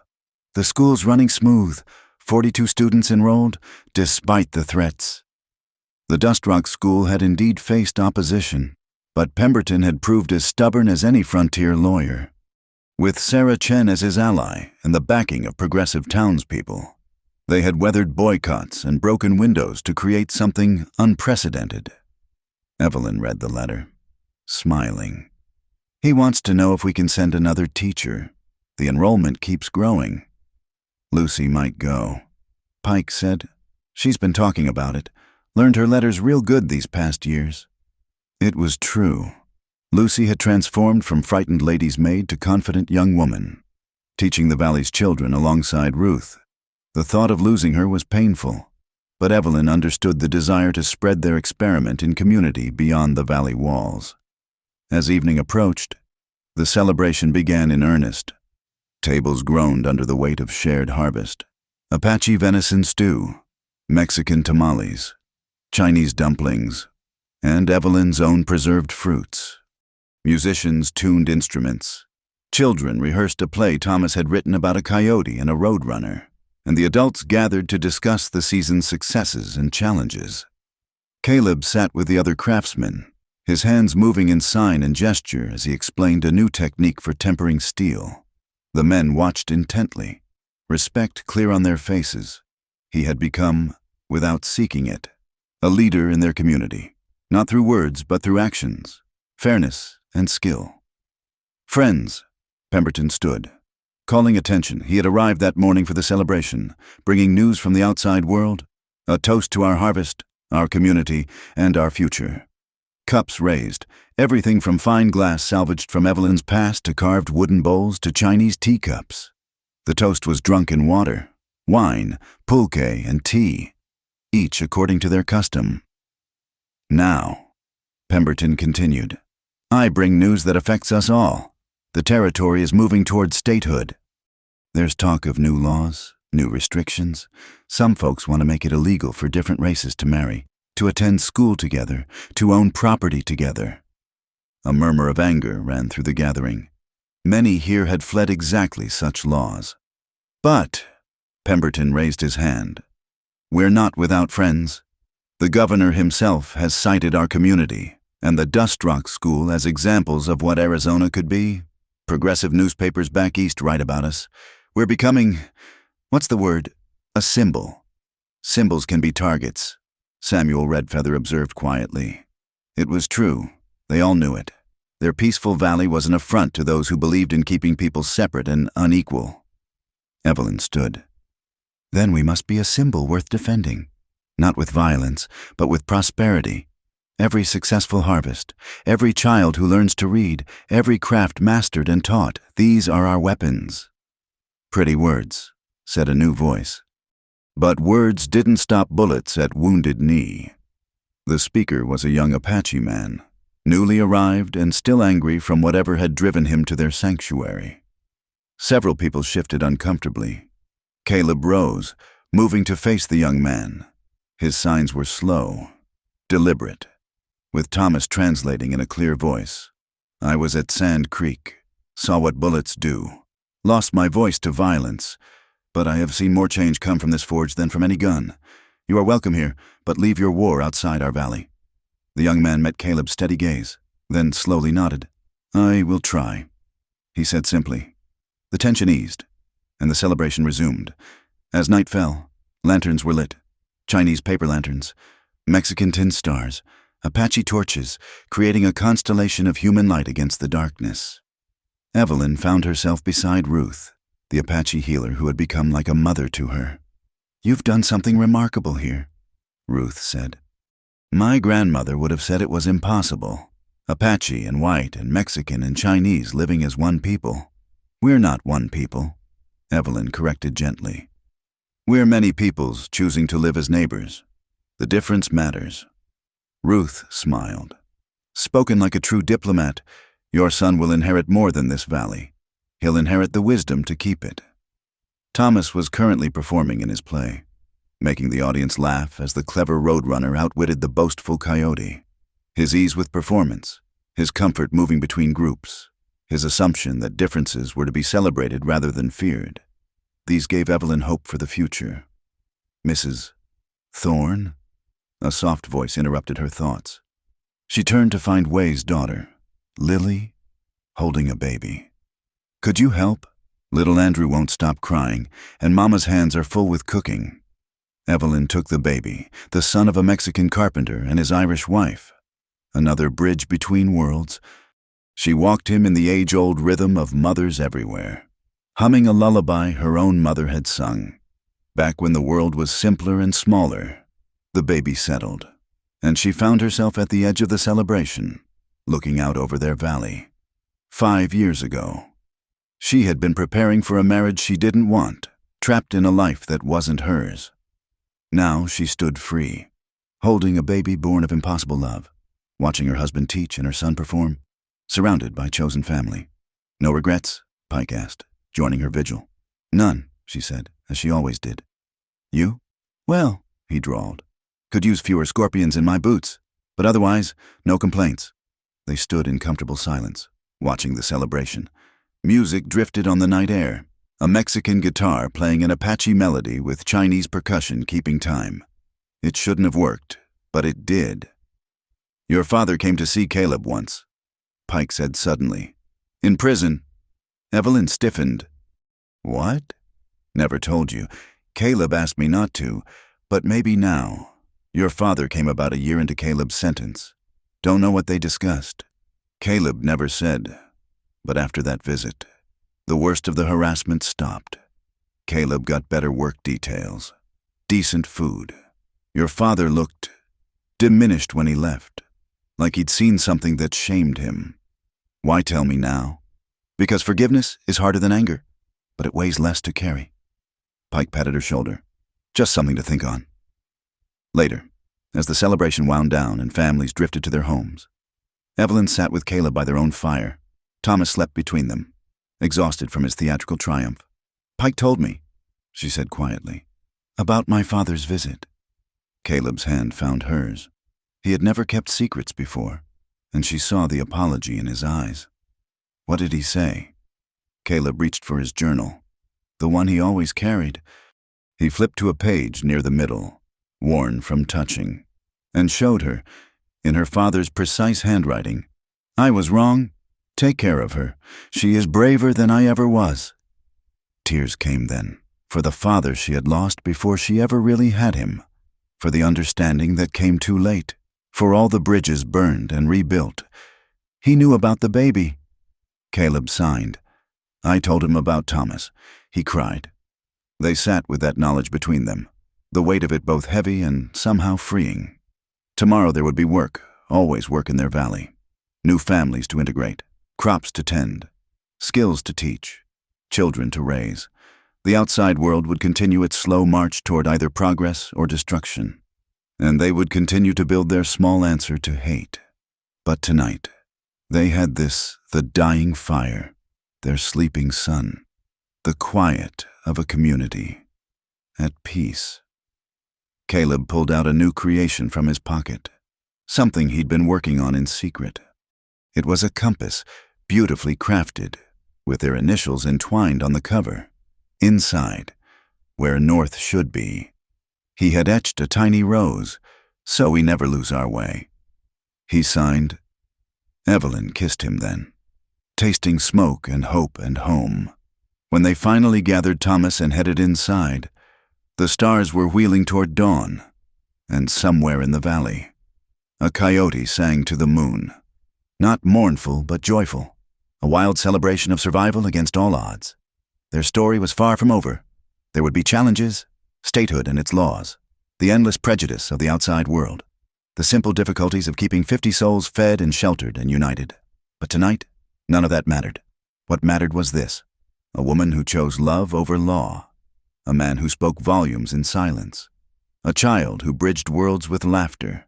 "The school's running smooth. 42 students enrolled, despite the threats." The Dust Rock School had indeed faced opposition, but Pemberton had proved as stubborn as any frontier lawyer. With Sarah Chen as his ally and the backing of progressive townspeople, they had weathered boycotts and broken windows to create something unprecedented. Evelyn read the letter, smiling. "He wants to know if we can send another teacher. The enrollment keeps growing." Lucy might go, Pike said. "She's been talking about it. Learned her letters real good these past years." It was true. Lucy had transformed from frightened lady's maid to confident young woman, teaching the valley's children alongside Ruth. The thought of losing her was painful, but Evelyn understood the desire to spread their experiment in community beyond the valley walls. As evening approached, the celebration began in earnest. Tables groaned under the weight of shared harvest. Apache venison stew, Mexican tamales, Chinese dumplings, and Evelyn's own preserved fruits. Musicians tuned instruments. Children rehearsed a play Thomas had written about a coyote and a roadrunner, and the adults gathered to discuss the season's successes and challenges. Caleb sat with the other craftsmen, his hands moving in sign and gesture as he explained a new technique for tempering steel. The men watched intently, respect clear on their faces. He had become, without seeking it, a leader in their community, not through words but through actions, fairness, and skill. "Friends," Pemberton stood, calling attention. He had arrived that morning for the celebration, bringing news from the outside world, a toast to our harvest, our community, and our future. Cups raised, everything from fine glass salvaged from Evelyn's past to carved wooden bowls to Chinese teacups. The toast was drunk in water, wine, pulque, and tea, each according to their custom. "Now," Pemberton continued, "I bring news that affects us all. The territory is moving toward statehood. There's talk of new laws, new restrictions. Some folks want to make it illegal for different races to marry, to attend school together, to own property together. A murmur of anger ran through the gathering. Many here had fled exactly such laws. But, Pemberton raised his hand, we're not without friends. The governor himself has cited our community and the Dust Rock School as examples of what Arizona could be. Progressive newspapers back east write about us. We're becoming, what's the word? A symbol. Symbols can be targets, Samuel Redfeather observed quietly. It was true. They all knew it. Their peaceful valley was an affront to those who believed in keeping people separate and unequal. Evelyn stood. Then we must be a symbol worth defending. Not with violence, but with prosperity. Every successful harvest, every child who learns to read, every craft mastered and taught, these are our weapons. Pretty words, said a new voice. But words didn't stop bullets at Wounded Knee. The speaker was a young Apache man, newly arrived and still angry from whatever had driven him to their sanctuary. Several people shifted uncomfortably. Caleb rose, moving to face the young man. His signs were slow, deliberate, with Thomas translating in a clear voice. I was at Sand Creek, saw what bullets do, lost my voice to violence, but I have seen more change come from this forge than from any gun. You are welcome here, but leave your war outside our valley. The young man met Caleb's steady gaze, then slowly nodded. I will try, he said simply. The tension eased, and the celebration resumed. As night fell, lanterns were lit. Chinese paper lanterns, Mexican tin stars, Apache torches, creating a constellation of human light against the darkness. Evelyn found herself beside Ruth, the Apache healer who had become like a mother to her. You've done something remarkable here, Ruth said. My grandmother would have said it was impossible. Apache and white and Mexican and Chinese living as one people. We're not one people, Evelyn corrected gently. We're many peoples choosing to live as neighbors. The difference matters. Ruth smiled. Spoken like a true diplomat, your son will inherit more than this valley. He'll inherit the wisdom to keep it. Thomas was currently performing in his play, making the audience laugh as the clever roadrunner outwitted the boastful coyote. His ease with performance, his comfort moving between groups, his assumption that differences were to be celebrated rather than feared. These gave Evelyn hope for the future. Mrs. Thorne? A soft voice interrupted her thoughts. She turned to find Way's daughter, Lily, holding a baby. Could you help? Little Andrew won't stop crying, and Mama's hands are full with cooking. Evelyn took the baby, the son of a Mexican carpenter and his Irish wife. Another bridge between worlds. She walked him in the age-old rhythm of mothers everywhere, humming a lullaby her own mother had sung. Back when the world was simpler and smaller, the baby settled, and she found herself at the edge of the celebration, looking out over their valley. 5 years ago, she had been preparing for a marriage she didn't want, trapped in a life that wasn't hers. Now she stood free, holding a baby born of impossible love, watching her husband teach and her son perform, surrounded by chosen family. No regrets? Pike asked, joining her vigil. None, she said, as she always did. You? Well, he drawled. Could use fewer scorpions in my boots, but otherwise, no complaints. They stood in comfortable silence, watching the celebration. Music drifted on the night air, a Mexican guitar playing an Apache melody with Chinese percussion keeping time. It shouldn't have worked, but it did. Your father came to see Caleb once, Pike said suddenly. In prison. Evelyn stiffened. What? Never told you. Caleb asked me not to, but maybe now. Your father came about a year into Caleb's sentence. Don't know what they discussed. Caleb never said. But after that visit, the worst of the harassment stopped. Caleb got better work details, decent food. Your father looked diminished when he left, like he'd seen something that shamed him. Why tell me now? Because forgiveness is harder than anger, but it weighs less to carry. Pike patted her shoulder. Just something to think on. Later, as the celebration wound down and families drifted to their homes, Evelyn sat with Caleb by their own fire. Thomas slept between them, exhausted from his theatrical triumph. Pike told me, she said quietly, about my father's visit. Caleb's hand found hers. He had never kept secrets before, and she saw the apology in his eyes. What did he say? Caleb reached for his journal, the one he always carried. He flipped to a page near the middle, worn from touching, and showed her, in her father's precise handwriting, "I was wrong. Take care of her. She is braver than I ever was." Tears came then, for the father she had lost before she ever really had him, for the understanding that came too late, for all the bridges burned and rebuilt. He knew about the baby. Caleb signed. I told him about Thomas. He cried. They sat with that knowledge between them, the weight of it both heavy and somehow freeing. Tomorrow there would be work, always work in their valley. New families to integrate, crops to tend, skills to teach, children to raise. The outside world would continue its slow march toward either progress or destruction, and they would continue to build their small answer to hate. But tonight, they had this, the dying fire, their sleeping sun, the quiet of a community, at peace. Caleb pulled out a new creation from his pocket, something he'd been working on in secret. It was a compass, beautifully crafted, with their initials entwined on the cover. Inside, where north should be, he had etched a tiny rose, so we never lose our way. He signed. Evelyn kissed him then, tasting smoke and hope and home. When they finally gathered Thomas and headed inside, the stars were wheeling toward dawn, and somewhere in the valley, a coyote sang to the moon, not mournful but joyful, a wild celebration of survival against all odds. Their story was far from over. There would be challenges, statehood and its laws, the endless prejudice of the outside world, the simple difficulties of keeping 50 souls fed and sheltered and united. But tonight, none of that mattered. What mattered was this: a woman who chose love over law, a man who spoke volumes in silence, a child who bridged worlds with laughter,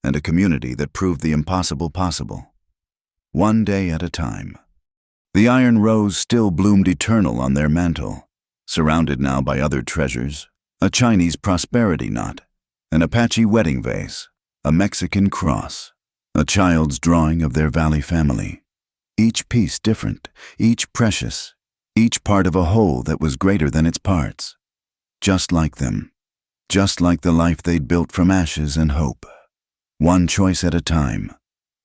and a community that proved the impossible possible. One day at a time. The iron rose still bloomed eternal on their mantle, surrounded now by other treasures, a Chinese prosperity knot, an Apache wedding vase, a Mexican cross, a child's drawing of their valley family. Each piece different, each precious, each part of a whole that was greater than its parts. Just like them, just like the life they'd built from ashes and hope. One choice at a time,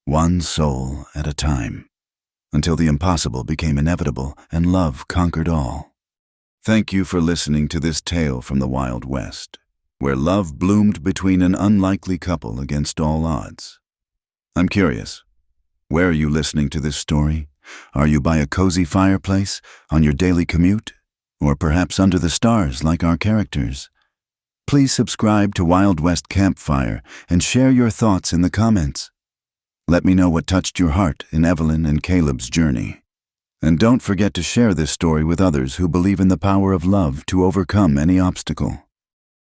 one soul at a time, until the impossible became inevitable and love conquered all. Thank you for listening to this tale from the Wild West, where love bloomed between an unlikely couple against all odds. I'm curious, where are you listening to this story? Are you by a cozy fireplace, on your daily commute, or perhaps under the stars like our characters? Please subscribe to Wild West Campfire and share your thoughts in the comments. Let me know what touched your heart in Evelyn and Caleb's journey. And don't forget to share this story with others who believe in the power of love to overcome any obstacle.